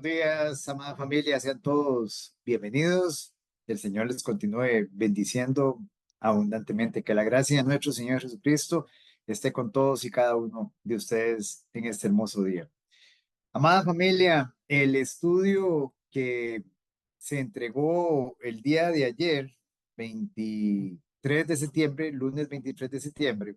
días, amada familia, sean todos bienvenidos. Que el Señor les continúe bendiciendo abundantemente. Que la gracia de nuestro Señor Jesucristo esté con todos y cada uno de ustedes en este hermoso día. Amada familia, el estudio que se entregó el día de ayer, 23 de septiembre, lunes 23 de septiembre,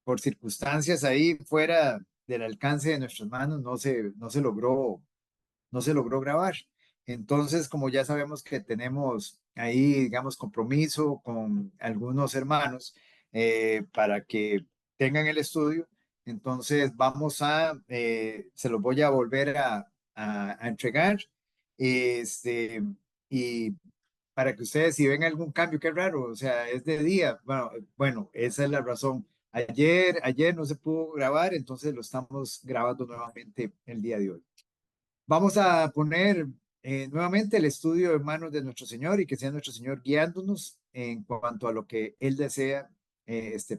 por circunstancias ahí fuera del alcance de nuestras manos, no se logró grabar. Entonces, como ya sabemos que tenemos ahí, digamos, compromiso con algunos hermanos para que tengan el estudio, entonces se los voy a volver a entregar. Este, y para que ustedes, si ven algún cambio, qué raro, o sea, es de día. Bueno, esa es la razón. Ayer no se pudo grabar, entonces lo estamos grabando nuevamente el día de hoy. Vamos a poner nuevamente el estudio en manos de nuestro Señor y que sea nuestro Señor guiándonos en cuanto a lo que Él desea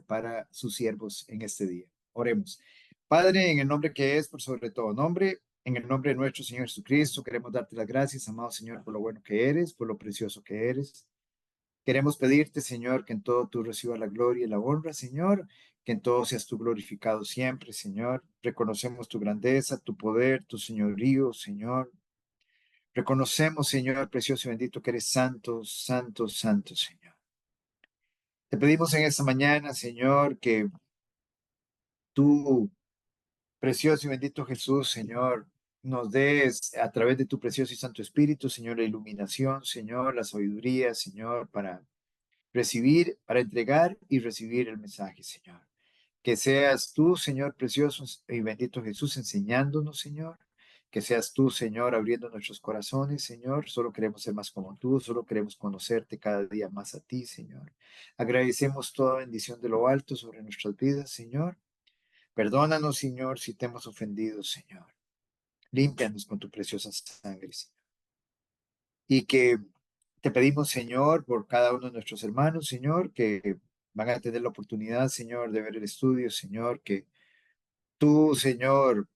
para sus siervos en este día. Oremos. Padre, en el nombre que es por sobre todo nombre, en el nombre de nuestro Señor Jesucristo, queremos darte las gracias, amado Señor, por lo bueno que eres, por lo precioso que eres. Queremos pedirte, Señor, que en todo tú recibas la gloria y la honra, Señor, que en todo seas tú glorificado siempre, Señor. Reconocemos tu grandeza, tu poder, tu señorío, Señor. Reconocemos, Señor, precioso y bendito, que eres santo, santo, santo, Señor. Te pedimos en esta mañana, Señor, que tú, precioso y bendito Jesús, Señor, nos des a través de tu precioso y santo Espíritu, Señor, la iluminación, Señor, la sabiduría, Señor, para entregar y recibir el mensaje, Señor. Que seas tú, Señor precioso y bendito Jesús, enseñándonos, Señor. Que seas tú, Señor, abriendo nuestros corazones, Señor. Solo queremos ser más como tú, solo queremos conocerte cada día más a ti, Señor. Agradecemos toda bendición de lo alto sobre nuestras vidas, Señor. Perdónanos, Señor, si te hemos ofendido, Señor. Límpianos con tu preciosa sangre, Señor. Y que te pedimos, Señor, por cada uno de nuestros hermanos, Señor, que van a tener la oportunidad, Señor, de ver el estudio, Señor, que tú, Señor,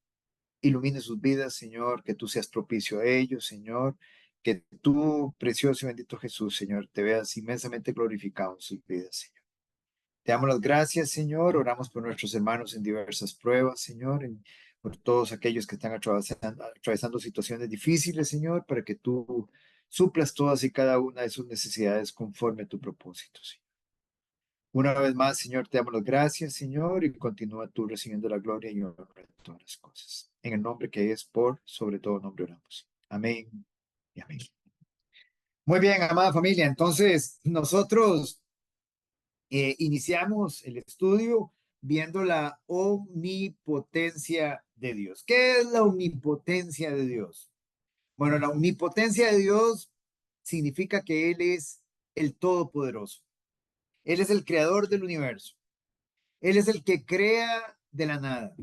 ilumine sus vidas, Señor, que tú seas propicio a ellos, Señor, que tú, precioso y bendito Jesús, Señor, te veas inmensamente glorificado en sus vidas, Señor. Te damos las gracias, Señor, oramos por nuestros hermanos en diversas pruebas, Señor, por todos aquellos que están atravesando situaciones difíciles, Señor, para que tú suplas todas y cada una de sus necesidades conforme a tu propósito, Señor. Una vez más, Señor, te damos las gracias, Señor, y continúa tú recibiendo la gloria y honra de todas las cosas. En el nombre que es por sobre todo nombre oramos. Amén y amén. Muy bien, amada familia. Entonces, nosotros iniciamos el estudio viendo la omnipotencia de Dios. ¿Qué es la omnipotencia de Dios? Bueno, la omnipotencia de Dios significa que Él es el Todopoderoso. Él es el creador del universo. Él es el que crea de la nada.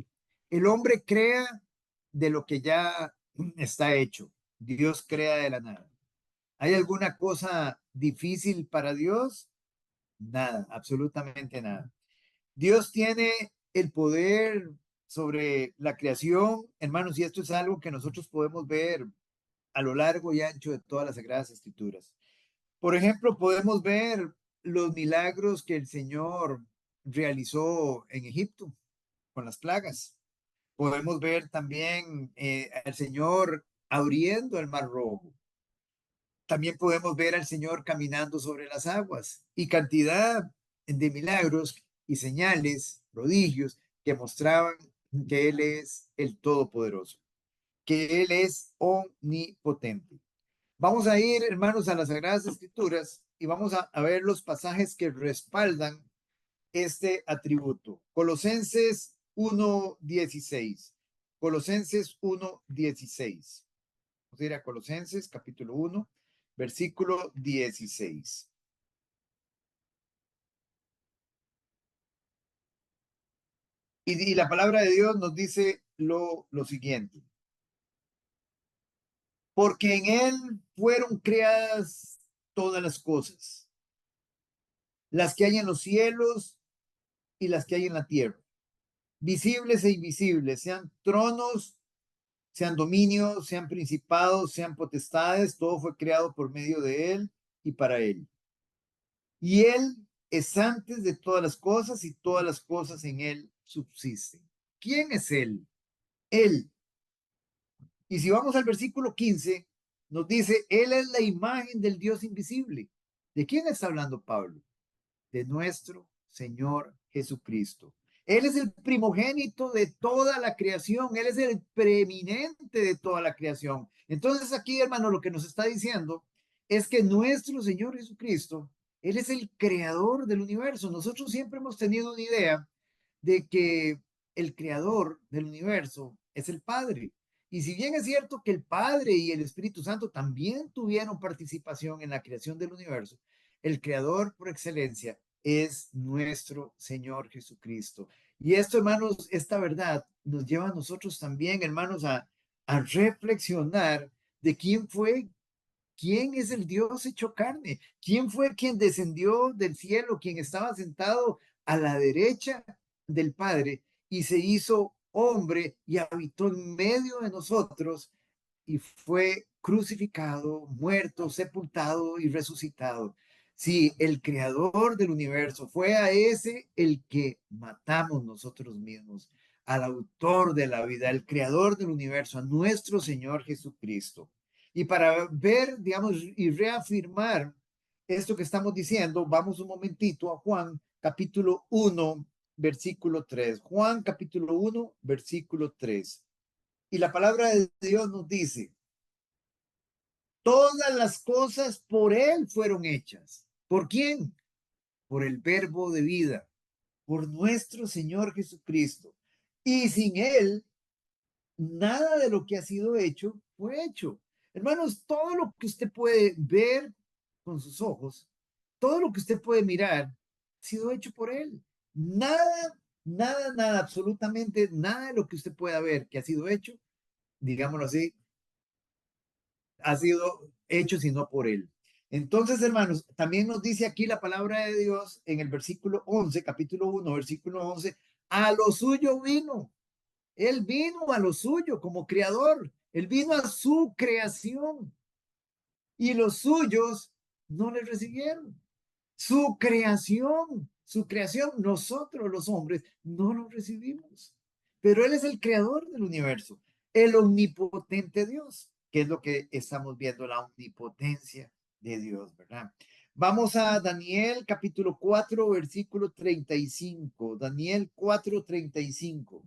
El hombre crea de lo que ya está hecho. Dios crea de la nada. ¿Hay alguna cosa difícil para Dios? Nada, absolutamente nada. Dios tiene el poder sobre la creación, hermanos, y esto es algo que nosotros podemos ver a lo largo y ancho de todas las Sagradas Escrituras. Por ejemplo, podemos ver los milagros que el Señor realizó en Egipto con las plagas. Podemos ver también al Señor abriendo el mar rojo. También podemos ver al Señor caminando sobre las aguas y cantidad de milagros y señales, prodigios que mostraban que Él es el Todopoderoso, que Él es omnipotente. Vamos a ir, hermanos, a las Sagradas Escrituras y vamos a ver los pasajes que respaldan este atributo. Colosenses 1:16. Colosenses 1:16. Vamos a ir a Colosenses capítulo 1, versículo 16. Y la palabra de Dios nos dice lo siguiente. Porque en Él fueron creadas todas las cosas, las que hay en los cielos y las que hay en la tierra, visibles e invisibles, sean tronos, sean dominios, sean principados, sean potestades, todo fue creado por medio de Él y para Él. Y Él es antes de todas las cosas y todas las cosas en Él subsisten. ¿Quién es Él? Él. Y si vamos al versículo 15, nos dice, Él es la imagen del Dios invisible. ¿De quién está hablando Pablo? De nuestro Señor Jesucristo. Él es el primogénito de toda la creación. Él es el preeminente de toda la creación. Entonces aquí, hermano, lo que nos está diciendo es que nuestro Señor Jesucristo, Él es el creador del universo. Nosotros siempre hemos tenido una idea de que el creador del universo es el Padre. Y si bien es cierto que el Padre y el Espíritu Santo también tuvieron participación en la creación del universo, el creador por excelencia es nuestro Señor Jesucristo. Y esto, hermanos, esta verdad nos lleva a nosotros también, hermanos, a reflexionar de quién fue. ¿Quién es el Dios hecho carne? ¿Quién fue quien descendió del cielo, quien estaba sentado a la derecha del Padre y se hizo hombre y habitó en medio de nosotros y fue crucificado, muerto, sepultado y resucitado? Sí, el creador del universo fue a ese el que matamos nosotros mismos, al autor de la vida, el creador del universo, a nuestro Señor Jesucristo. Y para ver, digamos, y reafirmar esto que estamos diciendo, vamos un momentito a Juan capítulo 1, versículo 3. Juan capítulo 1, versículo 3. Y la palabra de Dios nos dice, todas las cosas por Él fueron hechas. ¿Por quién? Por el verbo de vida, por nuestro Señor Jesucristo. Y sin Él, nada de lo que ha sido hecho fue hecho. Hermanos, todo lo que usted puede ver con sus ojos, todo lo que usted puede mirar, ha sido hecho por Él. Nada, nada, nada, absolutamente nada de lo que usted pueda ver que ha sido hecho, digámoslo así, ha sido hecho sino por Él. Entonces, hermanos, también nos dice aquí la palabra de Dios en el versículo 11, capítulo 1, versículo 11, a lo suyo vino. Él vino a lo suyo como creador. Él vino a su creación y los suyos no le recibieron. Su creación, nosotros los hombres no lo recibimos. Pero Él es el creador del universo, el omnipotente Dios, que es lo que estamos viendo, la omnipotencia de Dios, ¿verdad? Vamos a Daniel capítulo 4, versículo 35. Daniel 4, 35.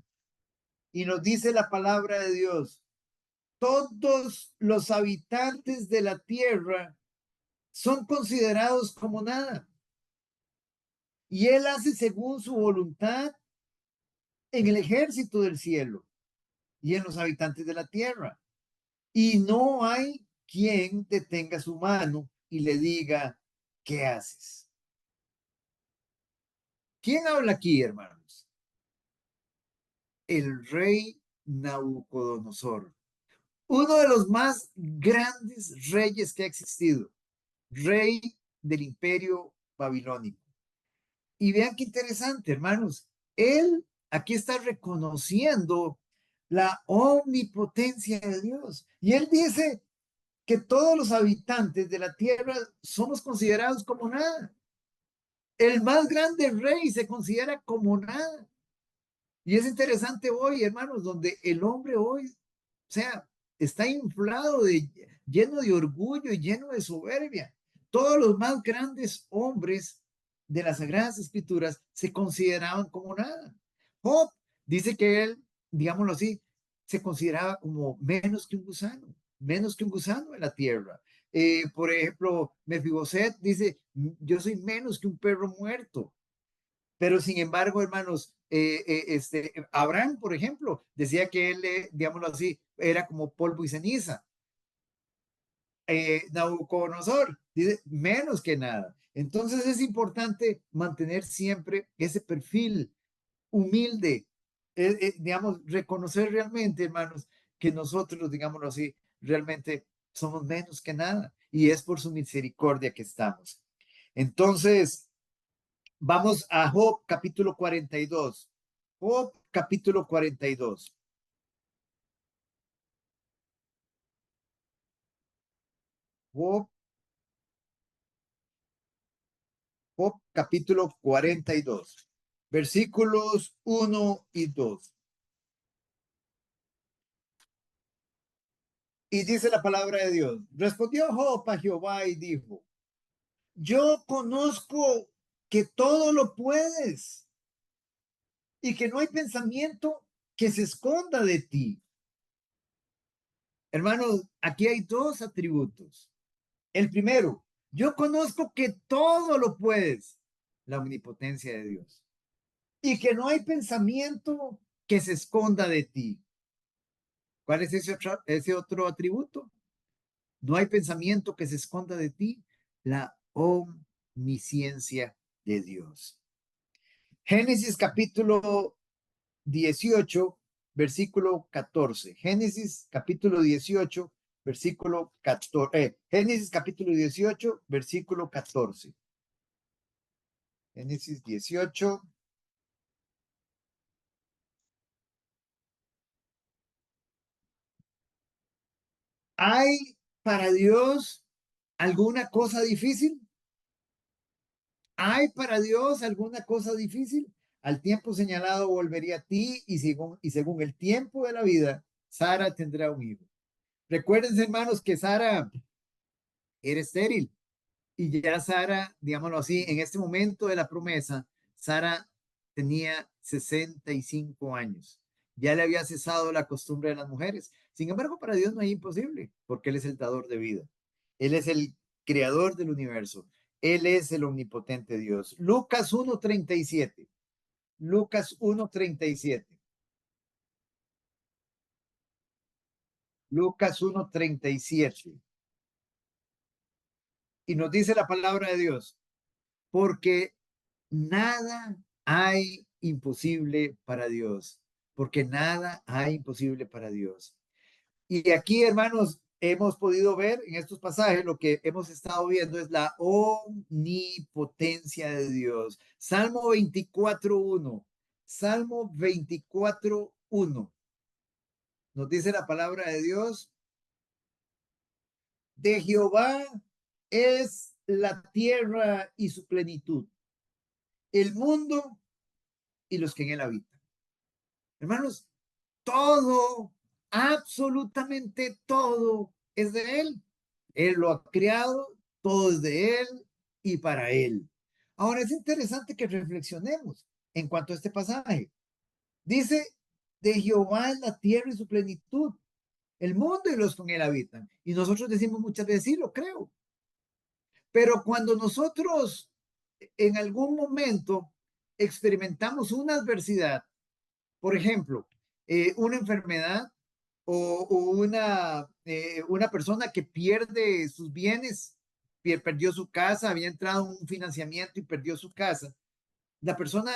Y nos dice la palabra de Dios, todos los habitantes de la tierra son considerados como nada. Y Él hace según su voluntad en el ejército del cielo y en los habitantes de la tierra. Y no hay quien detenga su mano y le diga, ¿qué haces? ¿Quién habla aquí, hermanos? El rey Nabucodonosor, uno de los más grandes reyes que ha existido, rey del imperio babilónico. Y vean qué interesante, hermanos. Él aquí está reconociendo la omnipotencia de Dios. Y él dice que todos los habitantes de la tierra somos considerados como nada. El más grande rey se considera como nada. Y es interesante hoy, hermanos, donde el hombre hoy, o sea, está inflado, lleno de orgullo y lleno de soberbia. Todos los más grandes hombres de las Sagradas Escrituras se consideraban como nada. Job dice que él, digámoslo así, se consideraba como menos que un gusano en la tierra. Por ejemplo, Mefiboset dice, yo soy menos que un perro muerto. Pero sin embargo, hermanos, Abraham, por ejemplo, decía que él, digámoslo así, era como polvo y ceniza. Nabucodonosor dice menos que nada. Entonces es importante mantener siempre ese perfil humilde, digamos, reconocer realmente, hermanos, que nosotros, digámoslo así, realmente somos menos que nada y es por su misericordia que estamos. Entonces, vamos a Job capítulo 42. Job capítulo 42. Job capítulo 42, versículos 1 y 2. Y dice la palabra de Dios. Respondió Job a Jehová y dijo, yo conozco que todo lo puedes y que no hay pensamiento que se esconda de ti. Hermanos, aquí hay dos atributos. El primero, yo conozco que todo lo puedes, la omnipotencia de Dios, y que no hay pensamiento que se esconda de ti. ¿Cuál es ese otro atributo? No hay pensamiento que se esconda de ti, la omnisciencia de Dios. Génesis capítulo 18, versículo 14. Génesis capítulo 18, versículo 14. Génesis capítulo 18, versículo 14. Génesis 18. ¿Hay para Dios alguna cosa difícil? ¿Hay para Dios alguna cosa difícil? Al tiempo señalado volvería a ti y según el tiempo de la vida, Sara tendrá un hijo. Recuérdense, hermanos, que Sara era estéril y ya Sara, digámoslo así, en este momento de la promesa, Sara tenía 65 años. Ya le había cesado la costumbre de las mujeres. Sin embargo, para Dios no es imposible, porque Él es el dador de vida. Él es el creador del universo. Él es el omnipotente Dios. Lucas 1:37. Lucas 1:37. Lucas 1:37. Y nos dice la palabra de Dios, porque nada hay imposible para Dios, porque nada hay imposible para Dios. Y aquí, hermanos, hemos podido ver en estos pasajes lo que hemos estado viendo es la omnipotencia de Dios. Salmo 24:1. Salmo 24:1. Nos dice la palabra de Dios, de Jehová es la tierra y su plenitud, el mundo y los que en él habitan. Hermanos, todo, absolutamente todo es de Él. Él lo ha creado, todo es de Él y para Él. Ahora es interesante que reflexionemos en cuanto a este pasaje. Dice, de Jehová es la tierra y su plenitud, el mundo y los con él habitan. Y nosotros decimos muchas veces, sí, lo creo. Pero cuando nosotros en algún momento experimentamos una adversidad, por ejemplo, una enfermedad o una persona que pierde sus bienes, perdió su casa, había entrado en un financiamiento y perdió su casa, la persona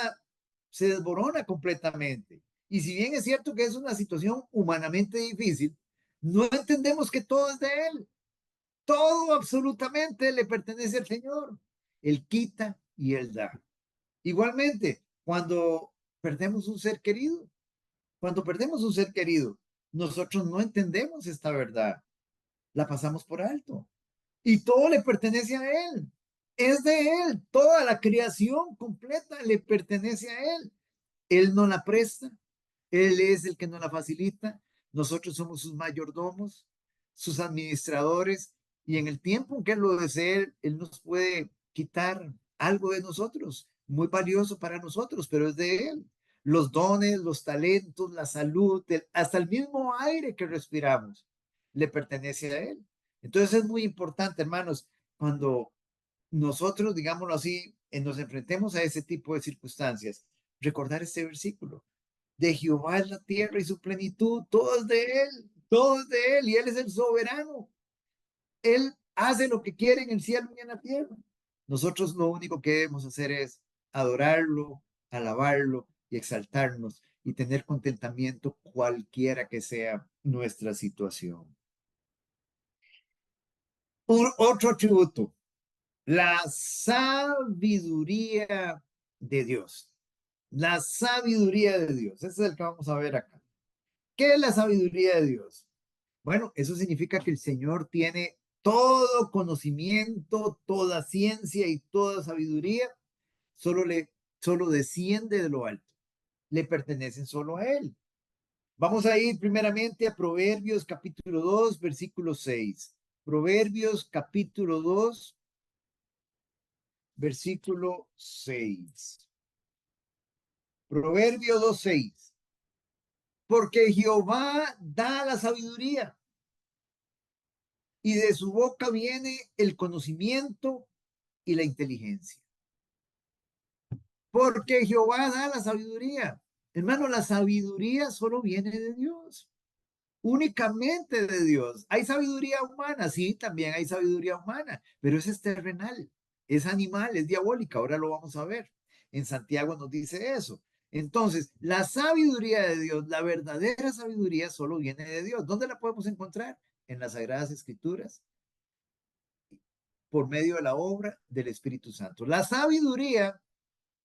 se desborona completamente. Y si bien es cierto que es una situación humanamente difícil, no entendemos que todo es de Él. Todo absolutamente le pertenece al Señor. Él quita y Él da. Igualmente, cuando perdemos un ser querido, nosotros no entendemos esta verdad, la pasamos por alto y todo le pertenece a Él. Es de Él, toda la creación completa le pertenece a Él. Él no la presta, Él es el que nos la facilita, nosotros somos sus mayordomos, sus administradores, y en el tiempo en que Él lo desee, Él nos puede quitar algo de nosotros, muy valioso para nosotros, pero es de Él. Los dones, los talentos, la salud, hasta el mismo aire que respiramos, le pertenece a Él. Entonces es muy importante, hermanos, cuando nosotros, digámoslo así, nos enfrentemos a ese tipo de circunstancias, recordar este versículo. De Jehová es la tierra y su plenitud, todo es de Él, todo es de Él y Él es el soberano. Él hace lo que quiere en el cielo y en la tierra. Nosotros lo único que debemos hacer es adorarlo, alabarlo y exaltarnos y tener contentamiento cualquiera que sea nuestra situación. Otro atributo, la sabiduría de Dios. La sabiduría de Dios. Ese es el que vamos a ver acá. ¿Qué es la sabiduría de Dios? Bueno, eso significa que el Señor tiene todo conocimiento, toda ciencia y toda sabiduría solo solo desciende de lo alto. Le pertenecen solo a él. Vamos a ir primeramente a Proverbios capítulo 2, versículo 6. Proverbios capítulo 2, versículo 6. Proverbio 2, 6. Porque Jehová da la sabiduría y de su boca viene el conocimiento y la inteligencia. Porque Jehová da la sabiduría. Hermano, la sabiduría solo viene de Dios, únicamente de Dios. Hay sabiduría humana, sí, también hay sabiduría humana, pero esa es terrenal, es animal, es diabólica. Ahora lo vamos a ver. En Santiago nos dice eso. Entonces, la sabiduría de Dios, la verdadera sabiduría solo viene de Dios. ¿Dónde la podemos encontrar? En las Sagradas Escrituras, por medio de la obra del Espíritu Santo. La sabiduría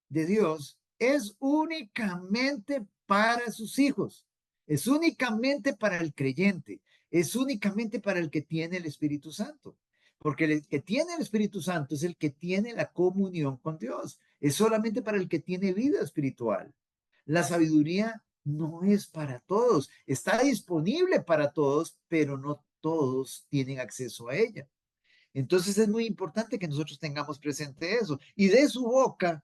de Dios es únicamente para sus hijos, es únicamente para el creyente, es únicamente para el que tiene el Espíritu Santo, porque el que tiene el Espíritu Santo es el que tiene la comunión con Dios, es solamente para el que tiene vida espiritual. La sabiduría no es para todos, está disponible para todos, pero no todos tienen acceso a ella. Entonces es muy importante que nosotros tengamos presente eso. Y de su boca,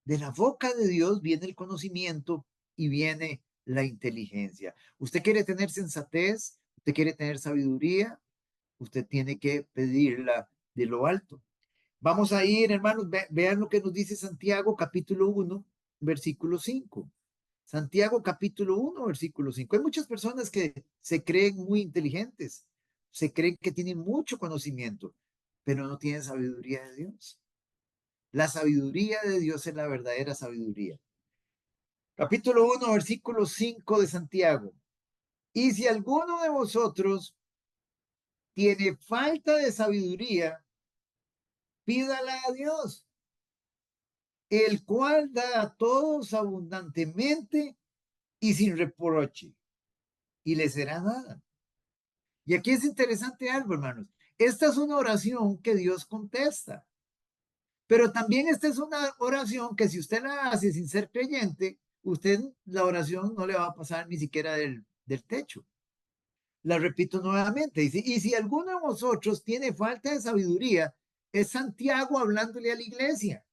de la boca de Dios, viene el conocimiento y viene la inteligencia. Usted quiere tener sensatez, usted quiere tener sabiduría, usted tiene que pedirla de lo alto. Vamos a ir, hermanos, vean lo que nos dice Santiago capítulo 1, versículo 5. Santiago capítulo 1, versículo 5. Hay muchas personas que se creen muy inteligentes, se creen que tienen mucho conocimiento, pero no tienen sabiduría de Dios. La sabiduría de Dios es la verdadera sabiduría. Capítulo 1, versículo 5 de Santiago. Y si alguno de vosotros tiene falta de sabiduría, pídala a Dios, el cual da a todos abundantemente y sin reproche, y le será dada. Y aquí es interesante algo, hermanos. Esta es una oración que Dios contesta, pero también esta es una oración que si usted la hace sin ser creyente, usted la oración no le va a pasar ni siquiera del techo. La repito nuevamente, dice, y si alguno de vosotros tiene falta de sabiduría, es Santiago hablándole a la iglesia,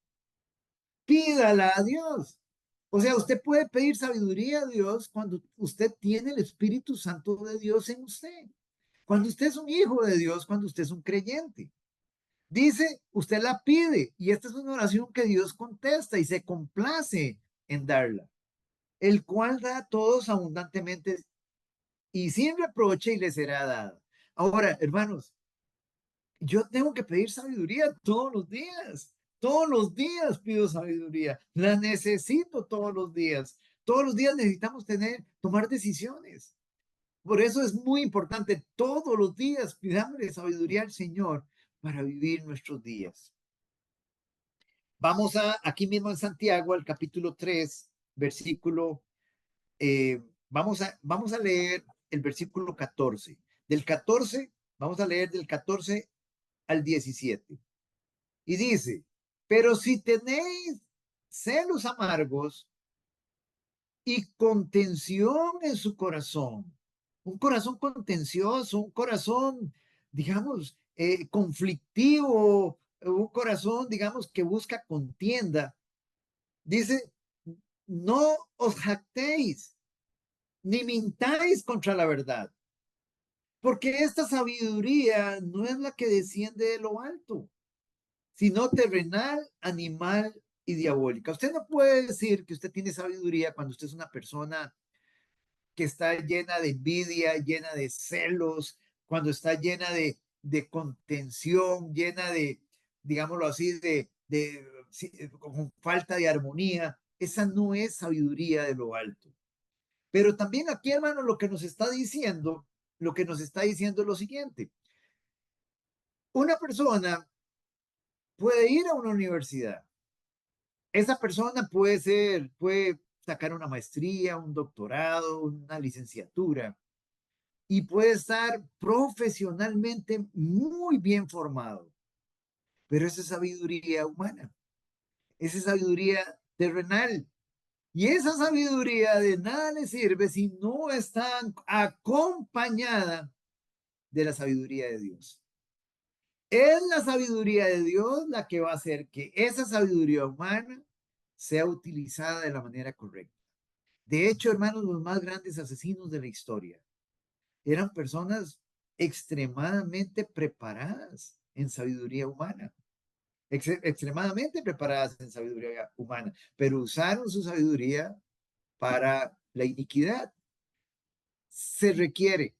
pídala a Dios. O sea, usted puede pedir sabiduría a Dios cuando usted tiene el Espíritu Santo de Dios en usted. Cuando usted es un hijo de Dios, cuando usted es un creyente. Dice, usted la pide y esta es una oración que Dios contesta y se complace en darla, el cual da a todos abundantemente y sin reproche y le será dada. Ahora, hermanos, yo tengo que pedir sabiduría todos los días. Todos los días pido sabiduría. La necesito todos los días. Todos los días necesitamos tomar decisiones. Por eso es muy importante todos los días pidámosle sabiduría al Señor para vivir nuestros días. Vamos aquí mismo en Santiago, al capítulo 3, versículo, vamos a leer el versículo 14. Del 14, vamos a leer del 14 al 17. Y dice, pero si tenéis celos amargos y contención en su corazón, un corazón contencioso, un corazón, digamos, conflictivo, un corazón, digamos, que busca contienda. Dice, no os jactéis, ni mintáis contra la verdad, porque esta sabiduría no es la que desciende de lo alto, sino terrenal, animal y diabólica. Usted no puede decir que usted tiene sabiduría cuando usted es una persona que está llena de envidia, llena de celos, cuando está llena de contención, llena de, digámoslo así, con falta de armonía. Esa no es sabiduría de lo alto. Pero también aquí, hermano, lo que nos está diciendo es lo siguiente. Una persona puede ir a una universidad. Esa persona puede sacar una maestría, un doctorado, una licenciatura, y puede estar profesionalmente muy bien formado, pero esa es sabiduría humana, esa es sabiduría terrenal. Y esa sabiduría de nada le sirve si no está acompañada de la sabiduría de Dios. Es la sabiduría de Dios la que va a hacer que esa sabiduría humana sea utilizada de la manera correcta. De hecho, hermanos, los más grandes asesinos de la historia eran personas extremadamente preparadas en sabiduría humana, extremadamente preparadas en sabiduría humana, pero usaron su sabiduría para la iniquidad. Se requiere.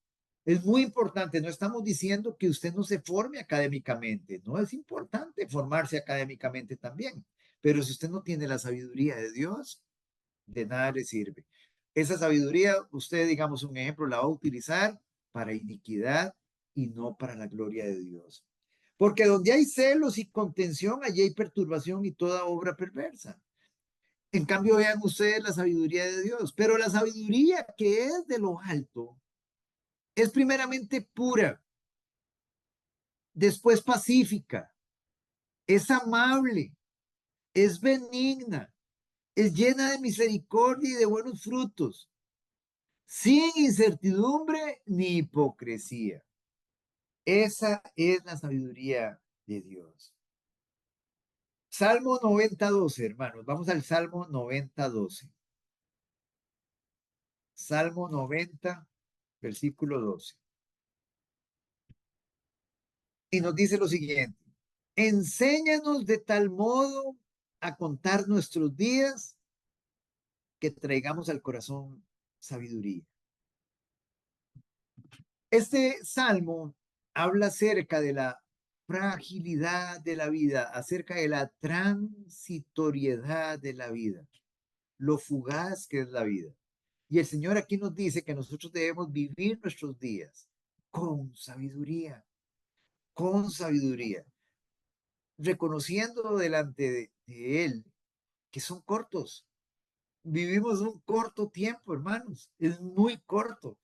Es muy importante, no estamos diciendo que usted no se forme académicamente, no es importante formarse académicamente también, pero si usted no tiene la sabiduría de Dios, de nada le sirve. Esa sabiduría, usted, digamos, un ejemplo, la va a utilizar para iniquidad y no para la gloria de Dios. Porque donde hay celos y contención, allí hay perturbación y toda obra perversa. En cambio, vean ustedes la sabiduría de Dios, pero la sabiduría que es de lo alto es primeramente pura, después pacífica, es amable, es benigna, es llena de misericordia y de buenos frutos, sin incertidumbre ni hipocresía. Esa es la sabiduría de Dios. Salmo 90:12, hermanos. Vamos al Salmo 90:12. Salmo 90, versículo 12. Y nos dice lo siguiente. Enséñanos de tal modo a contar nuestros días que traigamos al corazón sabiduría. Este salmo habla acerca de la fragilidad de la vida, acerca de la transitoriedad de la vida, lo fugaz que es la vida. Y el Señor aquí nos dice que nosotros debemos vivir nuestros días con sabiduría, reconociendo delante de Él que son cortos. Vivimos un corto tiempo, hermanos, es muy corto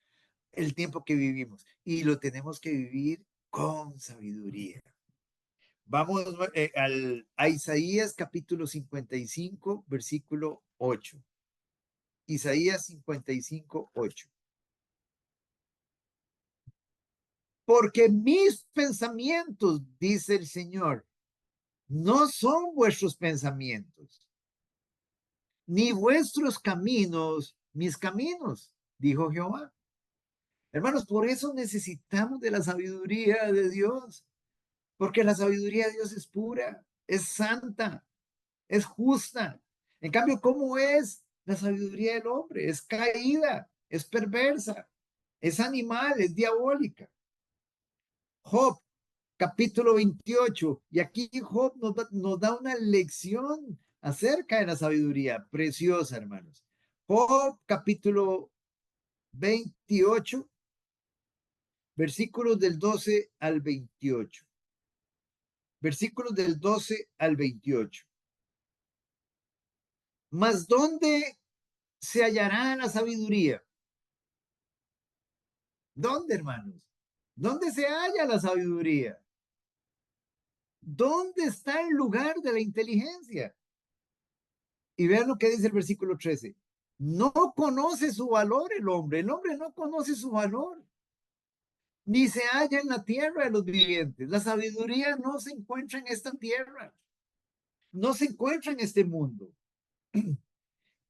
el tiempo que vivimos y lo tenemos que vivir con sabiduría. Vamos a Isaías capítulo 55, versículo 8. Isaías 55:8. Porque mis pensamientos, dice el Señor, no son vuestros pensamientos, ni vuestros caminos, mis caminos, dijo Jehová. Hermanos, por eso necesitamos de la sabiduría de Dios, porque la sabiduría de Dios es pura, es santa, es justa. En cambio, ¿cómo es la sabiduría del hombre? Es caída, es perversa, es animal, es diabólica. Job, capítulo 28, y aquí Job nos da una lección acerca de la sabiduría preciosa, hermanos. Job, capítulo 28, versículos del 12 al 28. Versículos del 12 al 28. Mas ¿dónde se hallará la sabiduría? ¿Dónde, hermanos? ¿Dónde se halla la sabiduría? ¿Dónde está el lugar de la inteligencia? Y vean lo que dice el versículo 13. No conoce su valor el hombre no conoce su valor, ni se halla en la tierra de los vivientes. La sabiduría no se encuentra en esta tierra, no se encuentra en este mundo.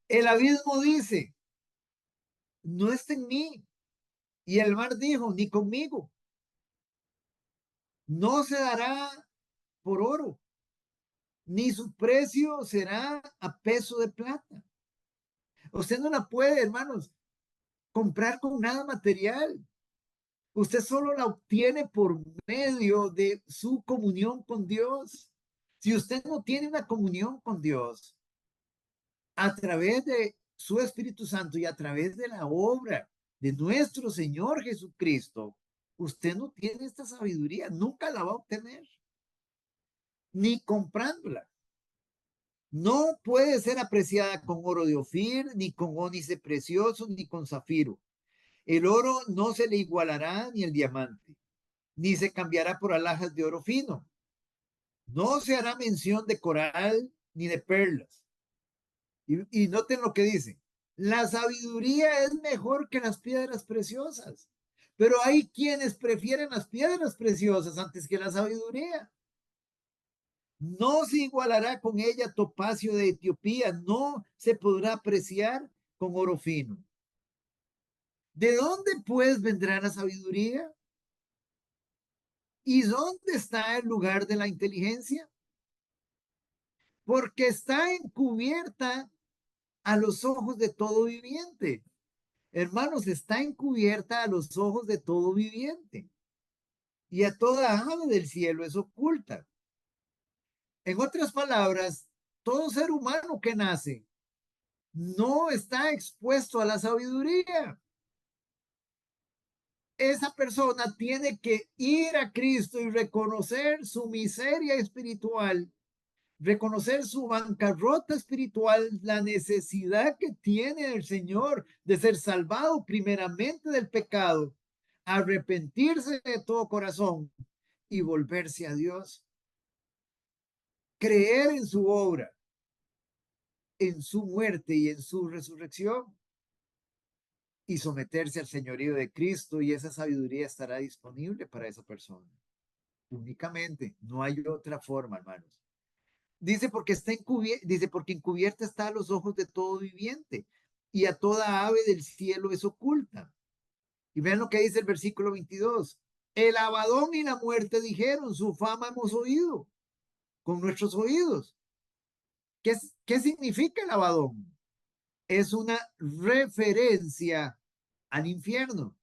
El abismo dice, no está en mí. Y el mar dijo, ni conmigo. No se dará por oro, ni su precio será a peso de plata. Usted no la puede, hermanos, comprar con nada material. Usted solo la obtiene por medio de su comunión con Dios. Si usted no tiene una comunión con Dios a través de su Espíritu Santo y a través de la obra de nuestro Señor Jesucristo, usted no tiene esta sabiduría, nunca la va a obtener, ni comprándola. No puede ser apreciada con oro de Ofir, ni con ónice precioso, ni con zafiro. El oro no se le igualará ni el diamante, ni se cambiará por alhajas de oro fino. No se hará mención de coral ni de perlas. Y noten lo que dice. La sabiduría es mejor que las piedras preciosas, pero hay quienes prefieren las piedras preciosas antes que la sabiduría. No se igualará con ella topacio de Etiopía, no se podrá apreciar con oro fino. ¿De dónde pues vendrá la sabiduría? ¿Y dónde está el lugar de la inteligencia? Porque está encubierta a los ojos de todo viviente. Hermanos, está encubierta a los ojos de todo viviente. Y a toda ave del cielo es oculta. En otras palabras, todo ser humano que nace no está expuesto a la sabiduría. Esa persona tiene que ir a Cristo y reconocer su miseria espiritual, reconocer su bancarrota espiritual, la necesidad que tiene el Señor de ser salvado primeramente del pecado, arrepentirse de todo corazón y volverse a Dios, creer en su obra, en su muerte y en su resurrección y someterse al señorío de Cristo, y esa sabiduría estará disponible para esa persona. Únicamente, no hay otra forma, hermanos. Dice porque está encubierta, dice porque encubierta está a los ojos de todo viviente y a toda ave del cielo es oculta. Y vean lo que dice el versículo 22. El Abadón y la muerte dijeron, su fama hemos oído con nuestros oídos. ¿Qué significa el Abadón? Es una referencia al infierno.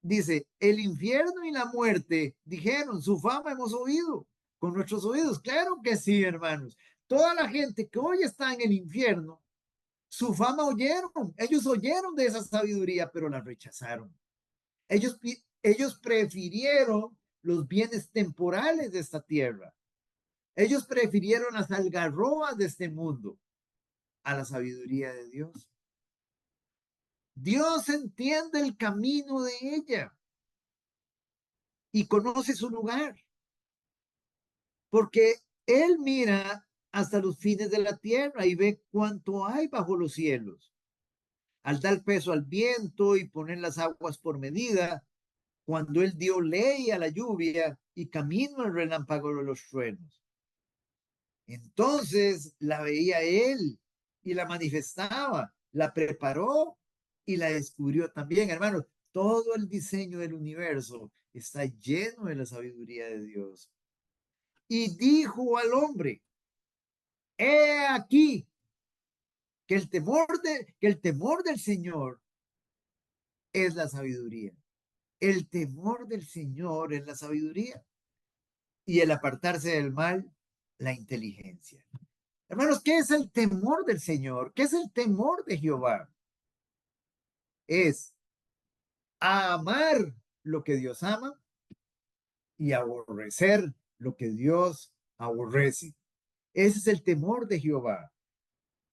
Dice, el infierno y la muerte dijeron, su fama hemos oído con nuestros oídos. Claro que sí, hermanos. Toda la gente que hoy está en el infierno, su fama oyeron. Ellos oyeron de esa sabiduría, pero la rechazaron. Ellos prefirieron los bienes temporales de esta tierra. Ellos prefirieron las algarrobas de este mundo a la sabiduría de Dios. Dios entiende el camino de ella y conoce su lugar, porque Él mira hasta los fines de la tierra y ve cuánto hay bajo los cielos. Al dar peso al viento y poner las aguas por medida, cuando Él dio ley a la lluvia y camino al relámpago de los truenos. Entonces la veía Él y la manifestaba, la preparó y la descubrió también, hermanos. Todo el diseño del universo está lleno de la sabiduría de Dios. Y dijo al hombre, he aquí que el temor del Señor es la sabiduría. El temor del Señor es la sabiduría. Y el apartarse del mal, la inteligencia. Hermanos, ¿qué es el temor del Señor? ¿Qué es el temor de Jehová? Es amar lo que Dios ama y aborrecer lo que Dios aborrece. Ese es el temor de Jehová.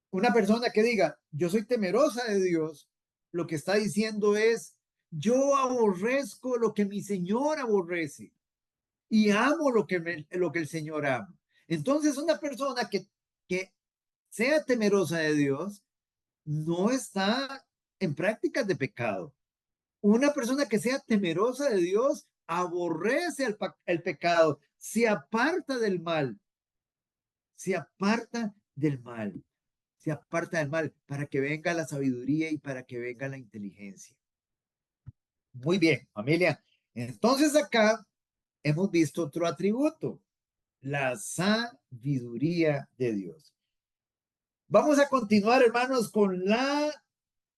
Una persona que diga, yo soy temerosa de Dios, lo que está diciendo es, yo aborrezco lo que mi Señor aborrece y amo lo que el Señor ama. Entonces, una persona que sea temerosa de Dios no está en prácticas de pecado. Una persona que sea temerosa de Dios aborrece el pecado, se aparta del mal, se aparta del mal, se aparta del mal para que venga la sabiduría y para que venga la inteligencia. Muy bien, familia. Entonces acá hemos visto otro atributo, la sabiduría de Dios. Vamos a continuar, hermanos, con la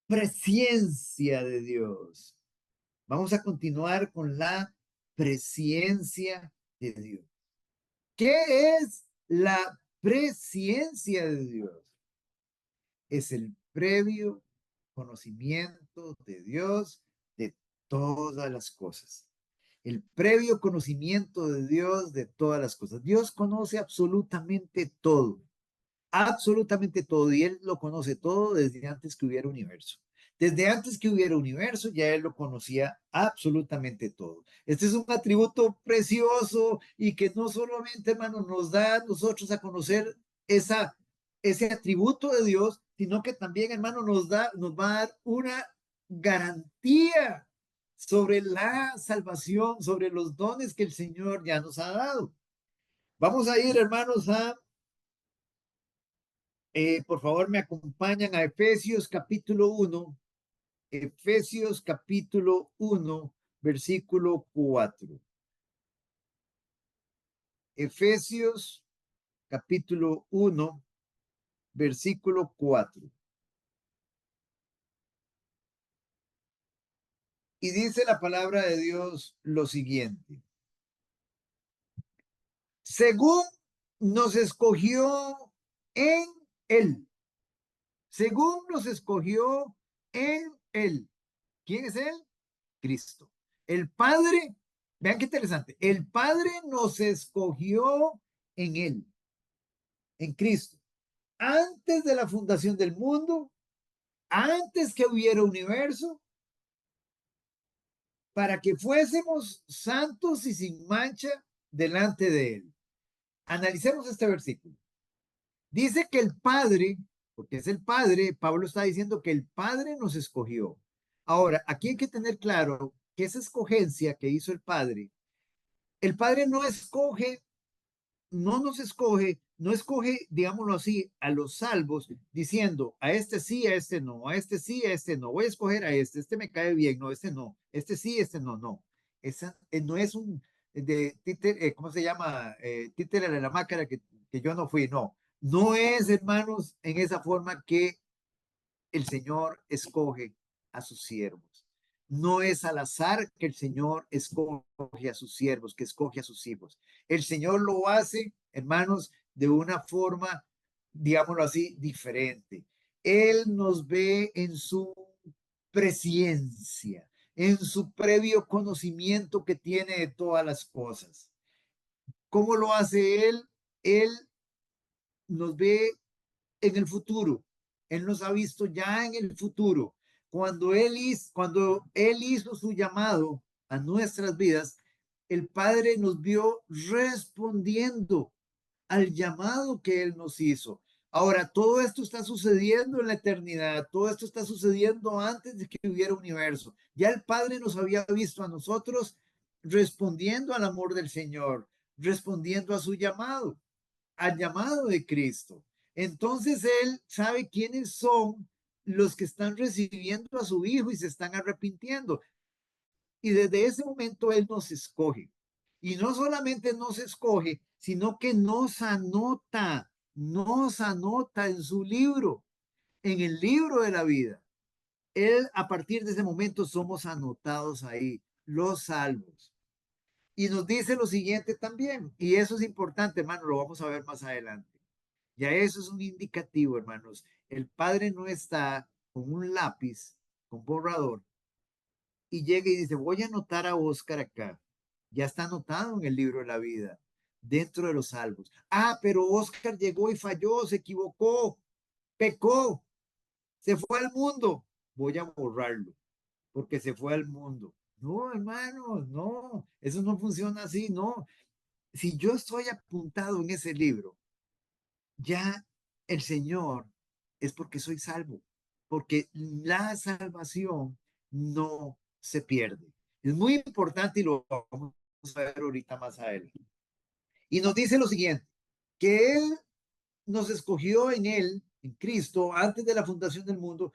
presencia de Dios. Vamos a continuar con la presencia de Dios. ¿Qué es la presencia de Dios? Es el previo conocimiento de Dios de todas las cosas. El previo conocimiento de Dios de todas las cosas. Dios conoce absolutamente todo, y Él lo conoce todo desde antes que hubiera universo. Desde antes que hubiera universo, ya él lo conocía absolutamente todo. Este es un atributo precioso y que no solamente, hermano, nos da a nosotros a conocer ese atributo de Dios, sino que también, hermano, nos va a dar una garantía sobre la salvación, sobre los dones que el Señor ya nos ha dado. Vamos a ir, hermanos, por favor, me acompañan a Efesios capítulo 1. Efesios capítulo 1, versículo 4. Efesios capítulo 1, versículo 4. Y dice la palabra de Dios lo siguiente. Según nos escogió en Él. Según nos escogió en Él. ¿Quién es Él? Cristo. El Padre, vean qué interesante, el Padre nos escogió en Él, en Cristo. Antes de la fundación del mundo, antes que hubiera universo, para que fuésemos santos y sin mancha delante de Él. Analicemos este versículo. Dice que el Padre, porque es el Padre, Pablo está diciendo que el Padre nos escogió. Ahora, aquí hay que tener claro que esa escogencia que hizo el Padre no escoge, no nos escoge, no escoge, digámoslo así, a los salvos, diciendo a este sí, a este no, a este sí, a este no, voy a escoger a este me cae bien, no, este no, este sí, este no, no. Esa no es un de títere, ¿cómo se llama? Títere de la máquina que yo no fui, no. No es, hermanos, en esa forma que el Señor escoge a sus siervos. No es al azar que el Señor escoge a sus siervos, que escoge a sus hijos. El Señor lo hace, hermanos, de una forma, digámoslo así, diferente. Él nos ve en su presciencia, en su previo conocimiento que tiene de todas las cosas. ¿Cómo lo hace Él? Él nos ve en el futuro. Él nos ha visto ya en el futuro. Cuando él hizo su llamado a nuestras vidas, el Padre nos vio respondiendo al llamado que Él nos hizo. Ahora, todo esto está sucediendo en la eternidad, todo esto está sucediendo antes de que hubiera universo. Ya el Padre nos había visto a nosotros respondiendo al amor del Señor, respondiendo a su llamado, al llamado de Cristo. Entonces Él sabe quiénes son los que están recibiendo a su Hijo y se están arrepintiendo. Y desde ese momento Él nos escoge. Y no solamente nos escoge, sino que nos anota en su libro, en el libro de la vida. Él, a partir de ese momento, somos anotados ahí, los salvos. Y nos dice lo siguiente también, y eso es importante, hermano, lo vamos a ver más adelante. Ya eso es un indicativo, hermanos. El Padre no está con un lápiz, con borrador, y llega y dice, voy a anotar a Oscar acá. Ya está anotado en el libro de la vida, dentro de los salvos. Ah, pero Oscar llegó y falló, se equivocó, pecó, se fue al mundo. Voy a borrarlo, porque se fue al mundo. No, hermanos, no, eso no funciona así, no. Si yo estoy apuntado en ese libro, ya el Señor es porque soy salvo, porque la salvación no se pierde. Es muy importante y lo vamos a ver ahorita más adelante. Y nos dice lo siguiente, que Él nos escogió en Él, en Cristo, antes de la fundación del mundo,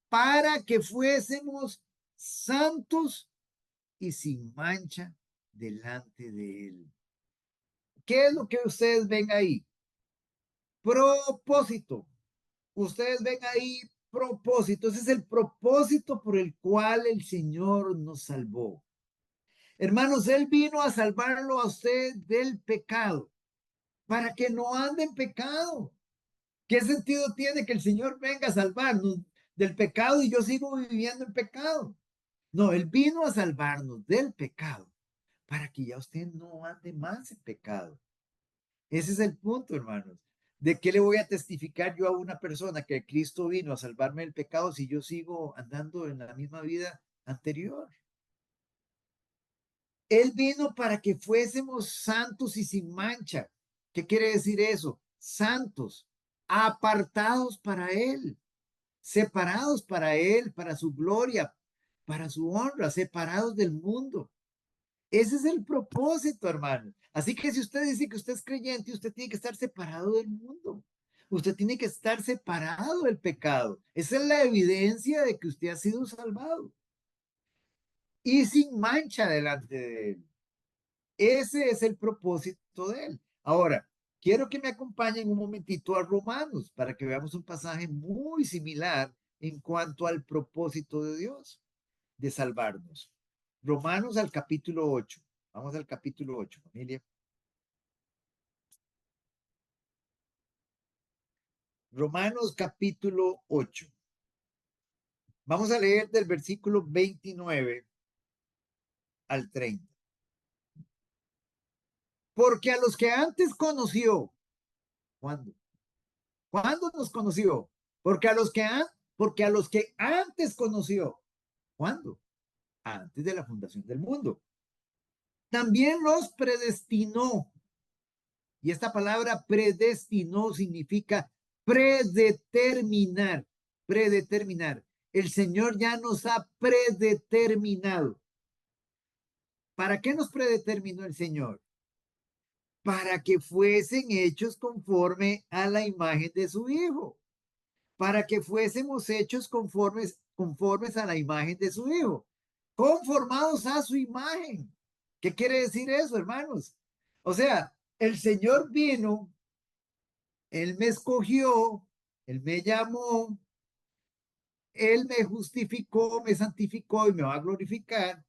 para que fuésemos santos y sin mancha delante de Él. ¿Qué es lo que ustedes ven ahí? Propósito. Ustedes ven ahí propósito. Ese es el propósito por el cual el Señor nos salvó. Hermanos, Él vino a salvarlo a usted del pecado, para que no ande en pecado. ¿Qué sentido tiene que el Señor venga a salvarnos del pecado y yo sigo viviendo en pecado? No, Él vino a salvarnos del pecado, para que ya usted no ande más en pecado. Ese es el punto, hermanos. ¿De qué le voy a testificar yo a una persona que Cristo vino a salvarme del pecado si yo sigo andando en la misma vida anterior? Él vino para que fuésemos santos y sin mancha. ¿Qué quiere decir eso? Santos, apartados para Él, separados para Él, para su gloria, para su honra, separados del mundo. Ese es el propósito, hermano. Así que si usted dice que usted es creyente, usted tiene que estar separado del mundo. Usted tiene que estar separado del pecado. Esa es la evidencia de que usted ha sido salvado y sin mancha delante de Él. Ese es el propósito de Él. Ahora, quiero que me acompañen un momentito a Romanos para que veamos un pasaje muy similar en cuanto al propósito de Dios de salvarnos. Romanos al capítulo 8. Vamos al capítulo 8, familia. Romanos capítulo 8. Vamos a leer del versículo 29 al 30. Porque a los que antes conoció, ¿cuándo? ¿Cuándo nos conoció? Porque a los que, porque a los que antes conoció, ¿cuándo? Antes de la fundación del mundo. También los predestinó. Y esta palabra predestinó significa predeterminar, predeterminar. El Señor ya nos ha predeterminado. ¿Para qué nos predeterminó el Señor? Para que fuesen hechos conforme a la imagen de su Hijo. Para que fuésemos hechos conformes a la imagen de su Hijo. Conformados a su imagen. ¿Qué quiere decir eso, hermanos? O sea, el Señor vino, Él me escogió, Él me llamó, Él me justificó, me santificó y me va a glorificar